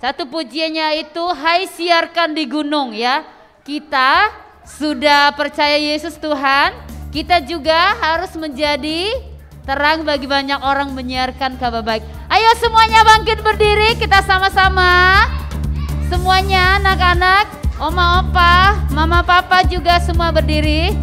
Satu pujiannya itu hai siarkan di gunung ya. Kita sudah percaya Yesus Tuhan, kita juga harus menjadi terang bagi banyak orang menyiarkan kabar baik. Ayo semuanya bangkit berdiri, kita sama-sama. Semuanya anak-anak, oma opa, mama papa juga semua berdiri.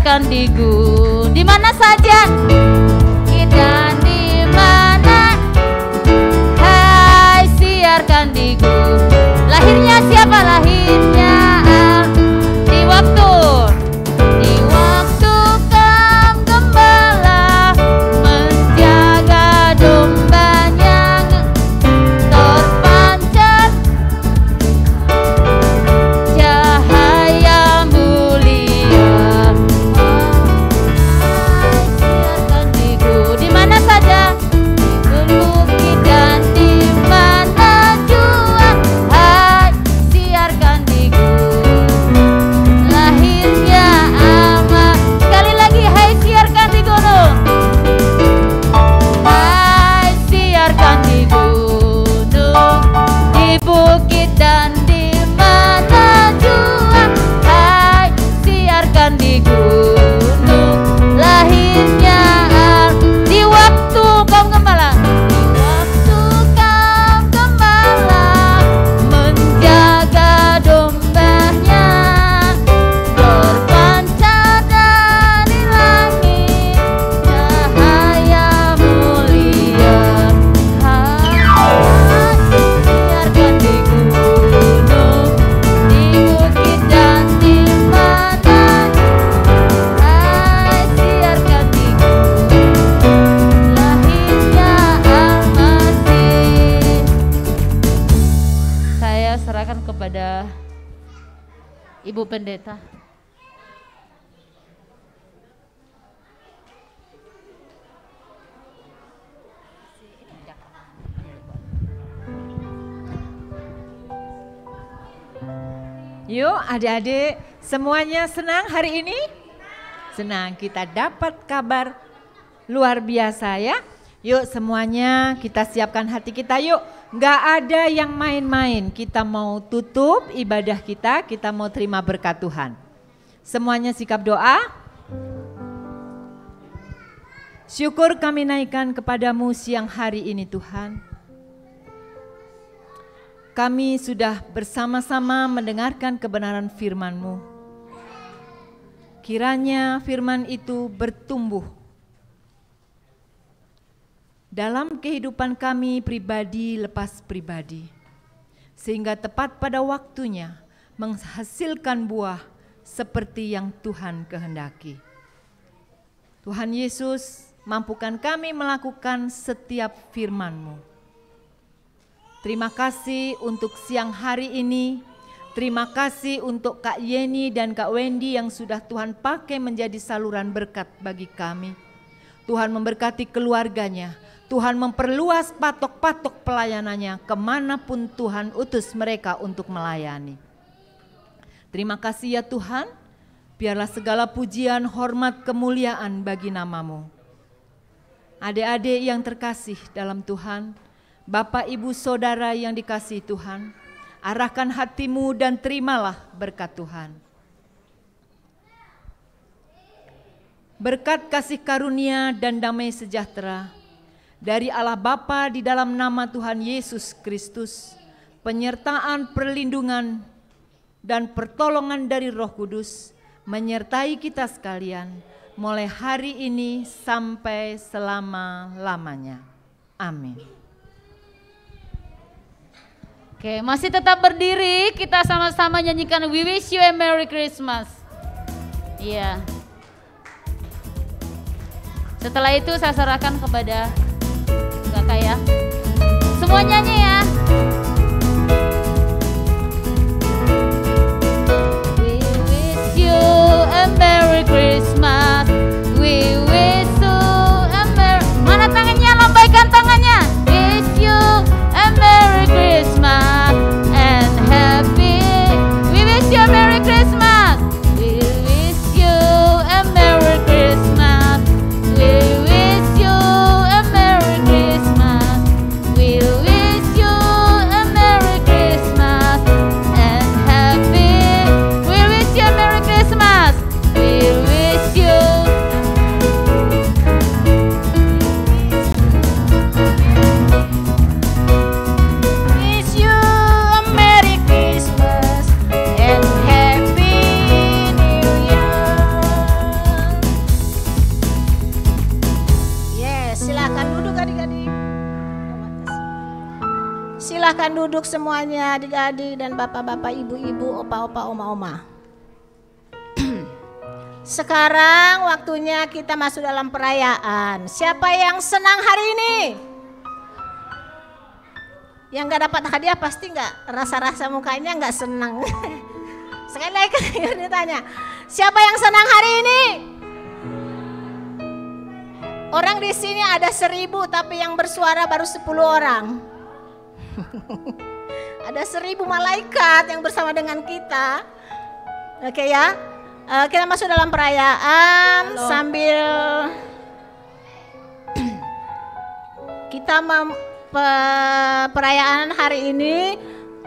siarkan di gunung, di mana saja dan di mana. Hai, siarkan di gunung. Lahirnya siapa? Lahirnya di waktu kam gembala menjaga dombanya, terpancar cahaya mulia. Siarkan di gunung, di mana saja, di bukit dan di mana jua. Hai, siarkan di gunung. Lahirnya amat. Sekali lagi, hai, siarkan di gunung. Hai, siarkan di gunung, di bukit dan di mana jua. Hai, siarkan di gunung. Lahirnya di waktu kaum gembala, di waktu kaum gembala menjaga dombanya, terpancar dari langit cahaya mulia. Hai, siarkan di gunung, di bukit dan di mana. Hai, siarkan di gunung. Lahirnya Al-Masih. Saya serahkan kepada Ibu Pendeta. Yuk adik-adik, semuanya senang hari ini? Senang, kita dapat kabar luar biasa ya. Yuk semuanya kita siapkan hati kita yuk. Nggak ada yang main-main, kita mau tutup ibadah kita mau terima berkat Tuhan. Semuanya sikap doa. Syukur kami naikkan kepadamu siang hari ini Tuhan. Kami sudah bersama-sama mendengarkan kebenaran firman-Mu. Kiranya firman itu bertumbuh dalam kehidupan kami pribadi lepas pribadi, sehingga tepat pada waktunya menghasilkan buah seperti yang Tuhan kehendaki. Tuhan Yesus, mampukan kami melakukan setiap firman-Mu. Terima kasih untuk siang hari ini. Terima kasih untuk Kak Yeni dan Kak Wendy yang sudah Tuhan pakai menjadi saluran berkat bagi kami. Tuhan memberkati keluarganya. Tuhan memperluas patok-patok pelayanannya kemanapun Tuhan utus mereka untuk melayani. Terima kasih ya Tuhan. Biarlah segala pujian, hormat, kemuliaan bagi nama-Mu. Adik-adik yang terkasih dalam Tuhan, Bapak, Ibu, Saudara yang dikasihi Tuhan, arahkan hatimu dan terimalah berkat Tuhan. Berkat kasih karunia dan damai sejahtera dari Allah Bapa di dalam nama Tuhan Yesus Kristus, penyertaan, perlindungan, dan pertolongan dari Roh Kudus menyertai kita sekalian mulai hari ini sampai selama-lamanya. Amin. Oke, masih tetap berdiri, kita sama-sama nyanyikan We Wish You a Merry Christmas. Iya. Setelah itu saya serahkan kepada kakak ya. Semua nyanyi ya. We wish you a Merry Christmas. We wish you a Merry... Mana tangannya? Lambaikan tangannya. Wish you a Merry Christmas and happy. We wish you a Merry Christmas. We wish you a Merry Christmas. We wish you a Merry Christmas. We wish you silakan duduk adik-adik. Silakan duduk semuanya adik-adik dan bapak-bapak, ibu-ibu, opa-opa, oma-oma. Sekarang waktunya kita masuk dalam perayaan. Siapa yang senang hari ini? Yang gak dapat hadiah pasti gak, rasa-rasa mukanya gak senang. Sekali lagi ditanya, siapa yang senang hari ini? Orang di sini ada 1000 tapi yang bersuara baru 10 orang. Ada 1000 malaikat yang bersama dengan kita. Oke ya. Kita masuk dalam perayaan. Sambil kita perayaan hari ini,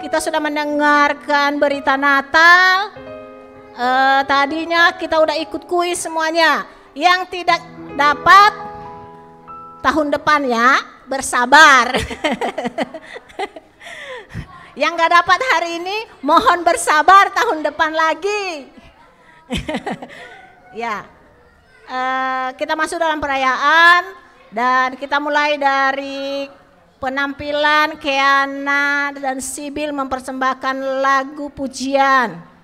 kita sudah mendengarkan berita Natal. Tadinya kita udah ikut kuis semuanya. Yang tidak dapat tahun depan ya, bersabar. Yang gak dapat hari ini mohon bersabar, tahun depan lagi. Ya, kita masuk dalam perayaan dan kita mulai dari penampilan Keana dan Sibil mempersembahkan lagu pujian.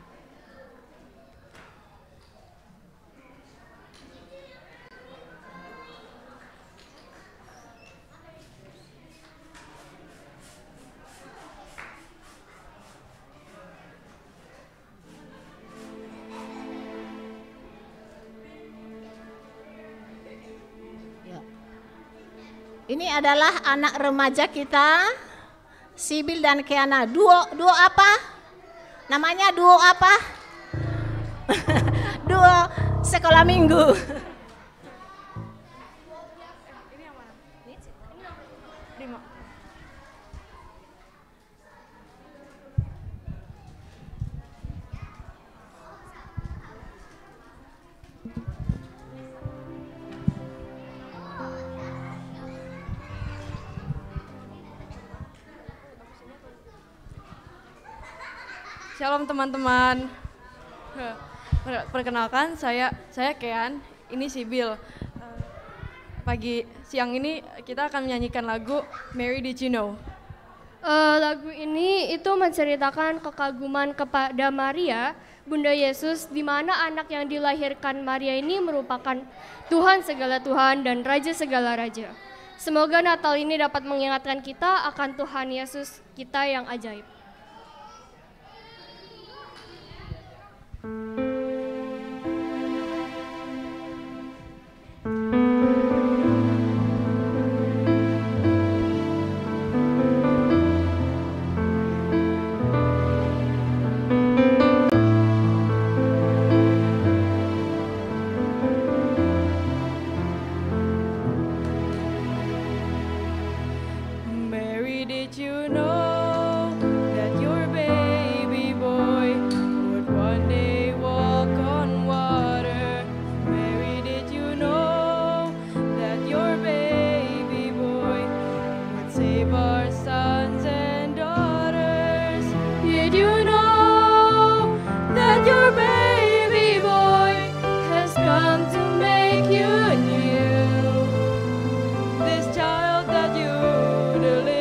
Ini adalah anak remaja kita, Sibil dan Keana. Duo apa? Namanya duo apa? Duo sekolah minggu. Shalom teman-teman. Perkenalkan saya Kean, ini Sibil. Siang ini kita akan menyanyikan lagu Mary Did You Know. Lagu ini itu menceritakan kekaguman kepada Maria, Bunda Yesus, di mana anak yang dilahirkan Maria ini merupakan Tuhan segala Tuhan dan Raja segala Raja. Semoga Natal ini dapat mengingatkan kita akan Tuhan Yesus kita yang ajaib. Mary, did you know that your baby boy would one day walk on water? Mary, did you know that your baby boy would save our sons and daughters? Did you know that your baby boy has come to make you new? This child that you delivered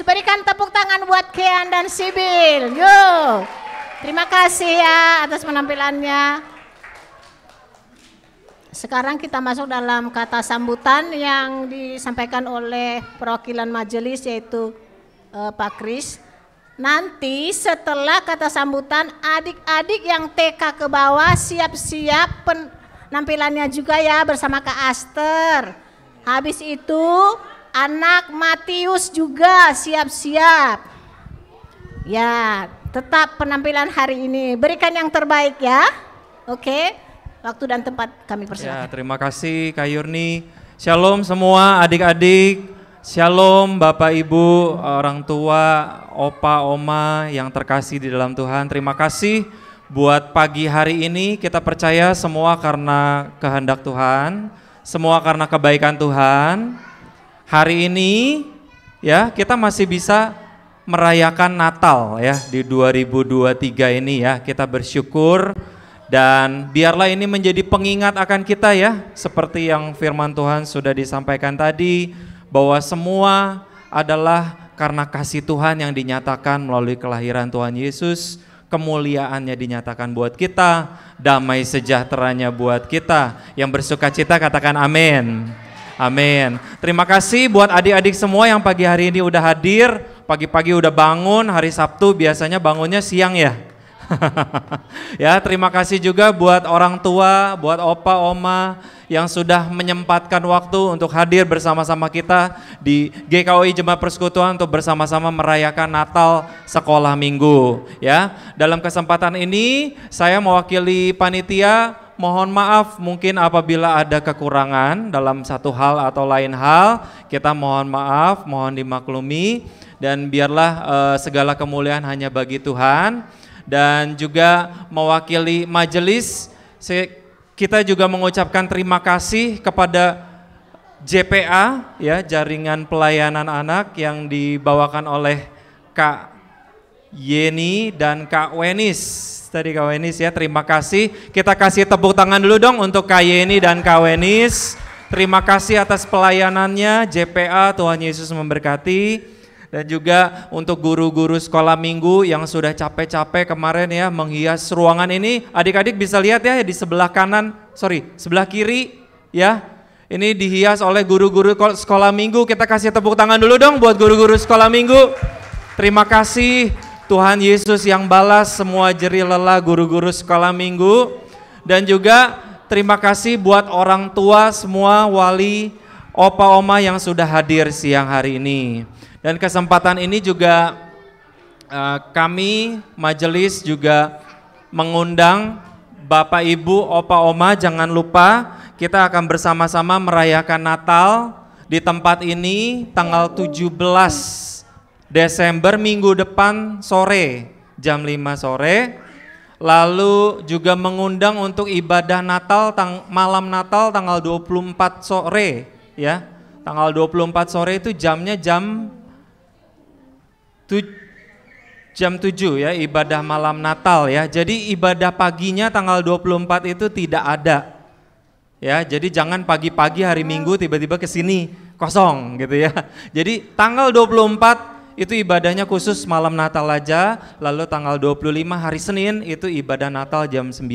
Berikan tepuk tangan buat Kean dan Sibil. Yuk. Terima kasih ya atas penampilannya. Sekarang kita masuk dalam kata sambutan yang disampaikan oleh perwakilan majelis yaitu Pak Kris. Nanti setelah kata sambutan adik-adik yang TK ke bawah siap-siap penampilannya juga ya bersama Kak Aster. Habis itu anak Matius juga siap-siap. Ya, tetap penampilan hari ini berikan yang terbaik ya. Oke, waktu dan tempat kami persilakan. Ya, terima kasih Kak Yurni. Shalom semua adik-adik. Shalom Bapak Ibu, orang tua, opa, oma yang terkasih di dalam Tuhan. Terima kasih buat pagi hari ini, kita percaya semua karena kehendak Tuhan, semua karena kebaikan Tuhan. Hari ini ya kita masih bisa merayakan Natal ya di 2023 ini ya. Kita bersyukur dan biarlah ini menjadi pengingat akan kita ya, seperti yang firman Tuhan sudah disampaikan tadi, bahwa semua adalah karena kasih Tuhan yang dinyatakan melalui kelahiran Tuhan Yesus, kemuliaannya dinyatakan buat kita, damai sejahteranya buat kita. Yang bersuka cita katakan amin. Amin. Terima kasih buat adik-adik semua yang pagi hari ini udah hadir, pagi-pagi udah bangun. Hari Sabtu biasanya bangunnya siang ya. Ya, terima kasih juga buat orang tua, buat opa, oma yang sudah menyempatkan waktu untuk hadir bersama-sama kita di GKOI Jemaat Persekutuan untuk bersama-sama merayakan Natal sekolah minggu. Ya, dalam kesempatan ini saya mewakili panitia, mohon maaf mungkin apabila ada kekurangan dalam satu hal atau lain hal, kita mohon maaf, mohon dimaklumi, dan biarlah segala kemuliaan hanya bagi Tuhan. Dan juga mewakili majelis, kita juga mengucapkan terima kasih kepada JPA ya, Jaringan Pelayanan Anak yang dibawakan oleh Kak Yeni dan Kak Wenis. Tadi Kak Wenis ya, terima kasih. Kita kasih tepuk tangan dulu dong untuk Kak Yeni dan Kak Wenis. Terima kasih atas pelayanannya JPA, Tuhan Yesus memberkati. Dan juga untuk guru-guru sekolah minggu yang sudah capek-capek kemarin ya menghias ruangan ini. Adik-adik bisa lihat ya di sebelah kanan, sebelah kiri ya. Ini dihias oleh guru-guru sekolah minggu. Kita kasih tepuk tangan dulu dong buat guru-guru sekolah minggu. Terima kasih Tuhan Yesus yang balas semua jerih lelah guru-guru sekolah minggu. Dan juga terima kasih buat orang tua semua, wali, opa, oma yang sudah hadir siang hari ini. Dan kesempatan ini juga kami majelis juga mengundang Bapak Ibu, Opa Oma, jangan lupa kita akan bersama-sama merayakan Natal di tempat ini tanggal 17 Desember minggu depan sore jam 5 sore. Lalu juga mengundang untuk ibadah Natal malam Natal tanggal 24 sore ya. Tanggal 24 sore itu jamnya jam 7 ya, ibadah malam Natal ya. Jadi ibadah paginya tanggal 24 itu tidak ada. Ya, jadi jangan pagi-pagi hari Minggu tiba-tiba ke sini kosong gitu ya. Jadi tanggal 24 itu ibadahnya khusus malam Natal aja. Lalu tanggal 25 hari Senin itu ibadah Natal jam 9.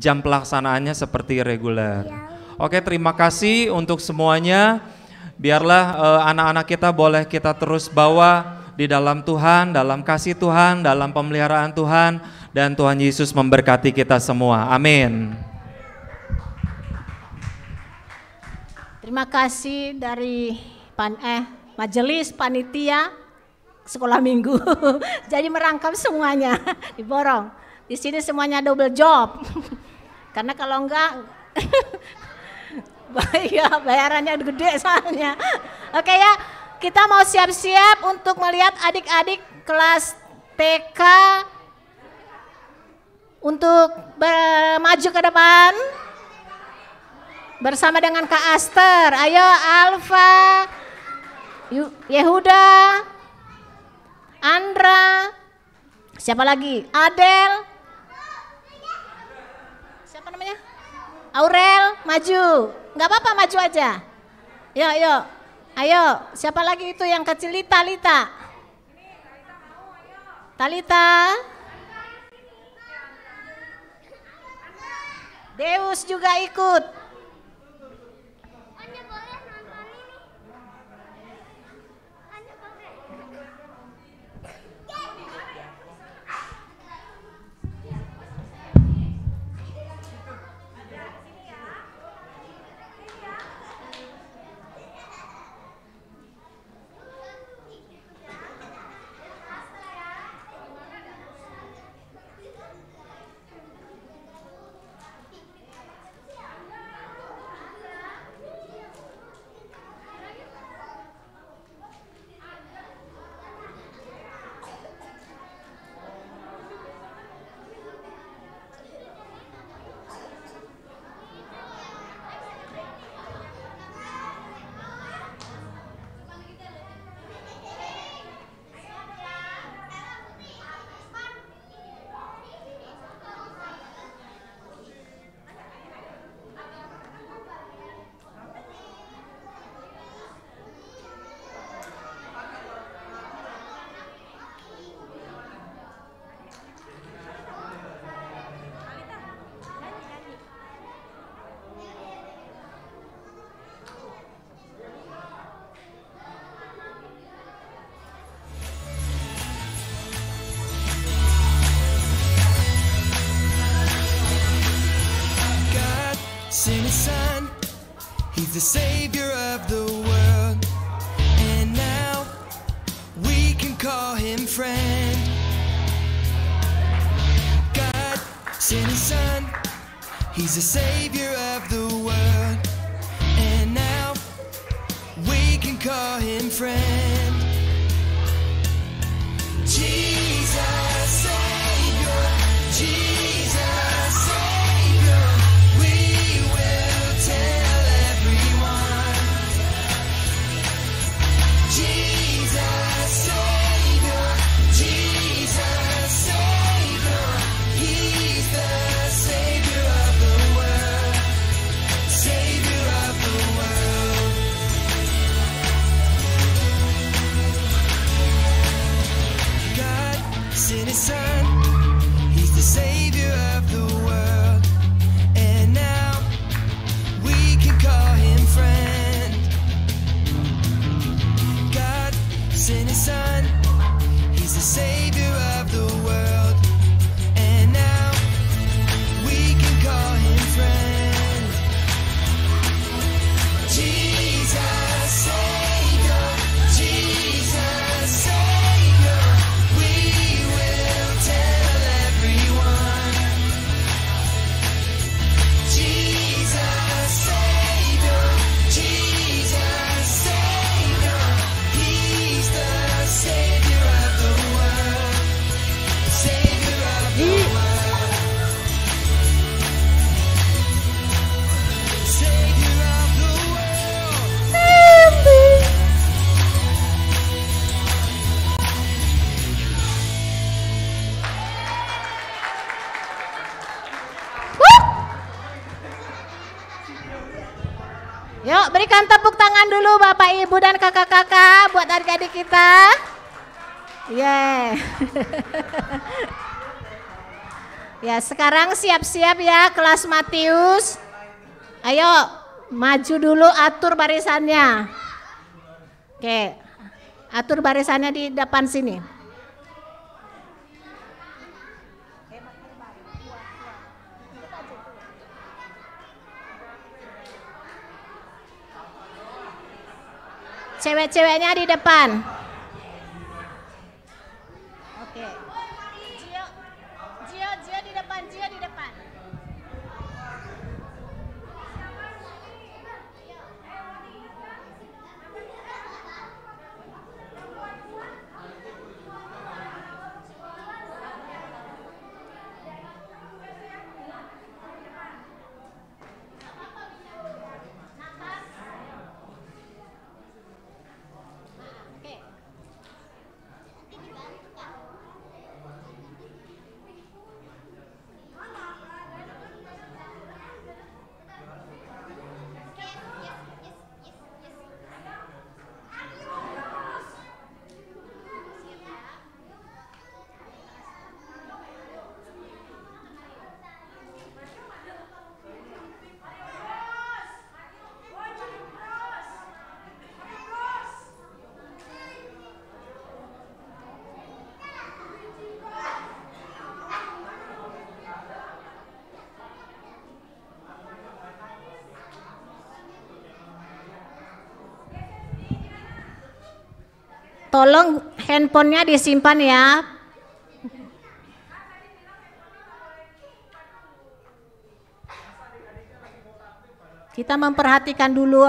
Jam pelaksanaannya seperti reguler. Oke, terima kasih untuk semuanya. Biarlah anak-anak kita boleh kita terus bawa di dalam Tuhan, dalam kasih Tuhan, dalam pemeliharaan Tuhan, dan Tuhan Yesus memberkati kita semua. Amin. Terima kasih dari majelis panitia sekolah minggu. Jadi merangkap semuanya, diborong. Di sini semuanya double job. Karena kalau enggak ya bayarannya gede soalnya. Oke ya. Kita mau siap-siap untuk melihat adik-adik kelas TK untuk maju ke depan bersama dengan Kak Aster. Ayo Alfa, Yehuda, Andra, siapa lagi? Adel, siapa namanya? Aurel, maju. Nggak apa-apa, maju aja. Yuk. Ayo, siapa lagi itu yang kecil? Lita. Talita. Deus juga ikut. Sent his son, he's the savior of the world, and now we can call him friend. God sent his son, he's the savior of the world, and now we can call him friend. Jesus Savior, Jesus Savior, we will tell everyone. Jesus Savior, Jesus Savior, he's the Savior of the world, Savior of the world. God sent his son, he's the savior of the world, and now we can call him friend. God sent his son, he's the savior of the world, and now we can call him friend. Jesus Savior, Jesus Savior, we will tell everyone. Jesus Savior, Jesus Savior, he's the savior of the world, savior of the world, savior of the world. Yuk berikan tepuk tangan dulu Bapak Ibu dan kakak-kakak buat adik-adik kita. Yeah. Ya sekarang siap-siap ya kelas Matius. Ayo maju dulu, atur barisannya. Oke, atur barisannya di depan sini. Cewek-ceweknya di depan. Oke. Gio di depan, Gio di depan. Oke. tolong handphonenya disimpan ya. Kita memperhatikan dulu.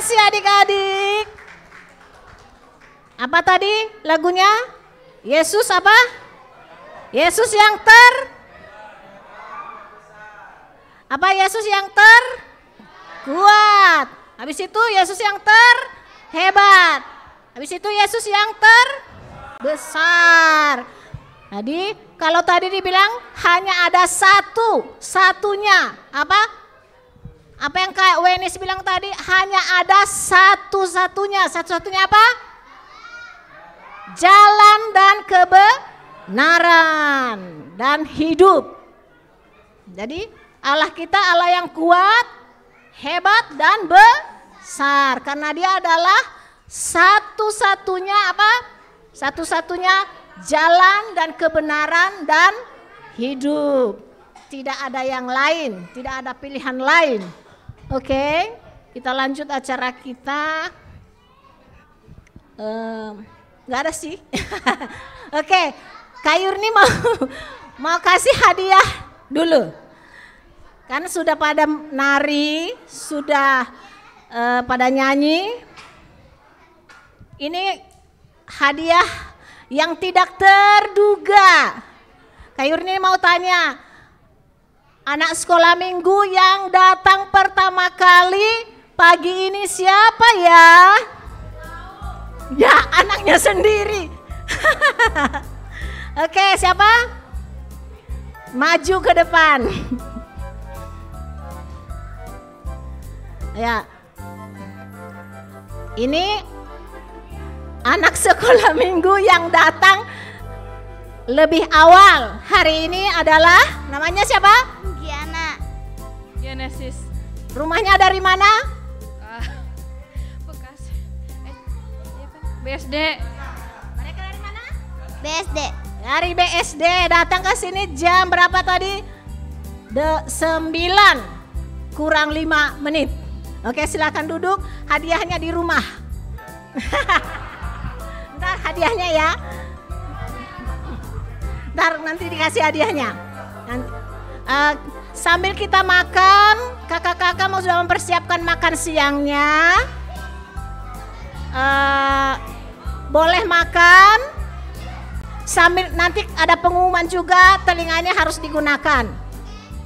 kasih adik-adik. Apa tadi lagunya? Yesus apa? Yesus yang apa? Yesus yang kuat. Habis itu Yesus yang hebat. Habis itu Yesus yang besar. Jadi kalau tadi dibilang hanya ada satunya apa? Apa yang Kak Wenis bilang tadi? Hanya ada satu-satunya apa? Jalan dan kebenaran dan hidup. Jadi Allah kita Allah yang kuat, hebat dan besar. Karena dia adalah satu-satunya apa? Satu-satunya jalan dan kebenaran dan hidup. Tidak ada yang lain, tidak ada pilihan lain. Oke, kita lanjut acara kita. Nggak ada sih. Oke, Kak Yurni mau kasih hadiah dulu. Kan sudah pada nari, sudah pada nyanyi. Ini hadiah yang tidak terduga. Kak Yurni mau tanya, anak sekolah minggu yang datang pertama kali pagi ini siapa ya? Ya, anaknya sendiri. Oke, siapa? maju ke depan. Ya. Ini anak sekolah minggu yang datang lebih awal. Hari ini adalah namanya siapa? Giana. Genesis. Rumahnya dari mana? Bekas. BSD. Mereka dari mana? BSD. Dari BSD. Datang ke sini jam berapa tadi? 9 kurang 5 menit. Oke, silakan duduk. Hadiahnya di rumah. Ntar hadiahnya ya. Ntar nanti dikasih hadiahnya. Nanti. Sambil kita makan, kakak-kakak mau sudah mempersiapkan makan siangnya. Boleh makan. Sambil nanti ada pengumuman juga, telinganya harus digunakan.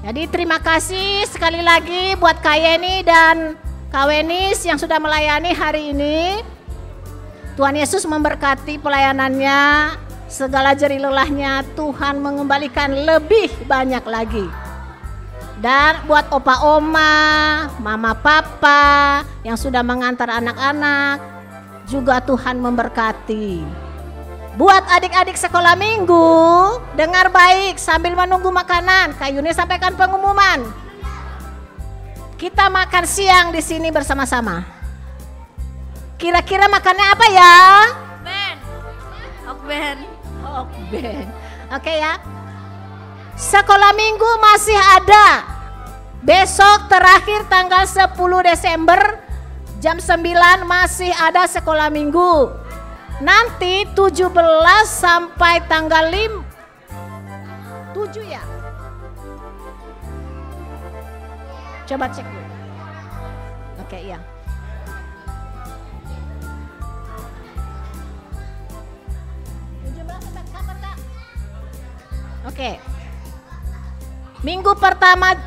Jadi terima kasih sekali lagi buat Kak Yeni dan Kak Wenis yang sudah melayani hari ini. Tuhan Yesus memberkati pelayanannya, segala jerih lelahnya Tuhan mengembalikan lebih banyak lagi. Dan buat opa oma, mama papa yang sudah mengantar anak-anak, juga Tuhan memberkati. Buat adik-adik sekolah minggu, dengar baik sambil menunggu makanan. Kak Yuni sampaikan pengumuman. Kita makan siang di sini bersama-sama. Kira-kira makannya apa ya? Okben. Okben. Oke ya. Sekolah minggu masih ada. Besok terakhir tanggal 10 Desember jam 9 masih ada sekolah minggu. Nanti 17 sampai tanggal 7 ya. Coba cek dulu. Oke, iya. Oke. Minggu pertama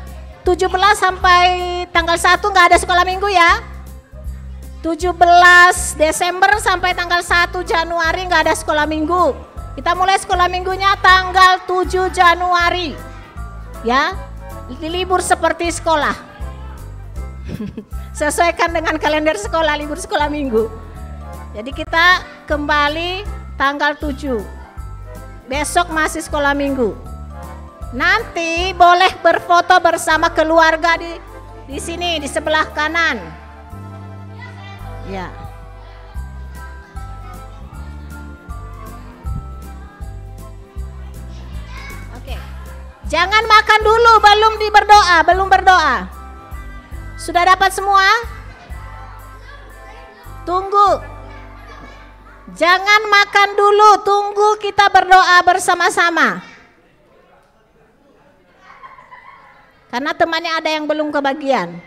17 sampai tanggal 1 nggak ada sekolah minggu ya. 17 Desember sampai tanggal 1 Januari nggak ada sekolah minggu. Kita mulai sekolah minggunya tanggal 7 Januari. Ya, libur seperti sekolah. Sesuaikan dengan kalender sekolah, libur sekolah minggu. Jadi kita kembali tanggal 7. Besok masih sekolah minggu. Nanti boleh berfoto bersama keluarga di sini di sebelah kanan. Ya. Oke. Jangan makan dulu, belum berdoa. Sudah dapat semua? Tunggu. Jangan makan dulu, tunggu kita berdoa bersama-sama. Karena temannya ada yang belum kebagian.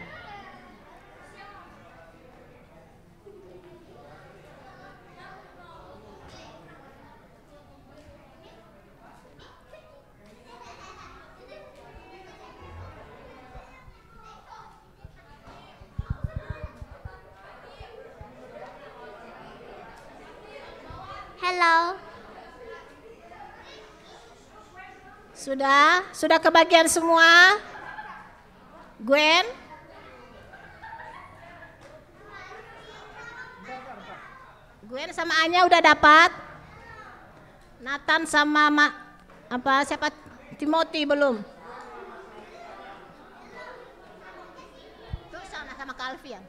Halo. Sudah kebagian semua? Gwen? Gwen sama Anya udah dapat? Nathan sama siapa? Timothy belum? Tuh sama Calvian.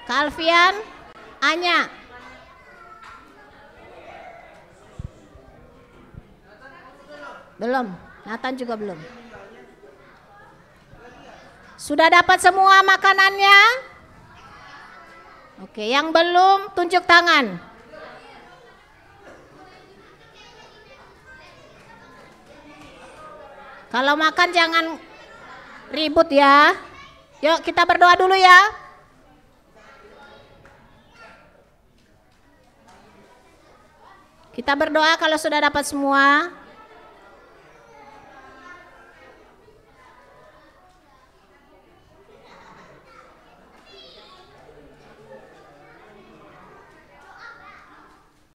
Calvian, Anya. Belum, Nathan juga belum. Sudah dapat semua makanannya? Oke, yang belum tunjuk tangan. Kalau makan jangan ribut ya. Yuk kita berdoa dulu ya. Kita berdoa kalau sudah dapat semua.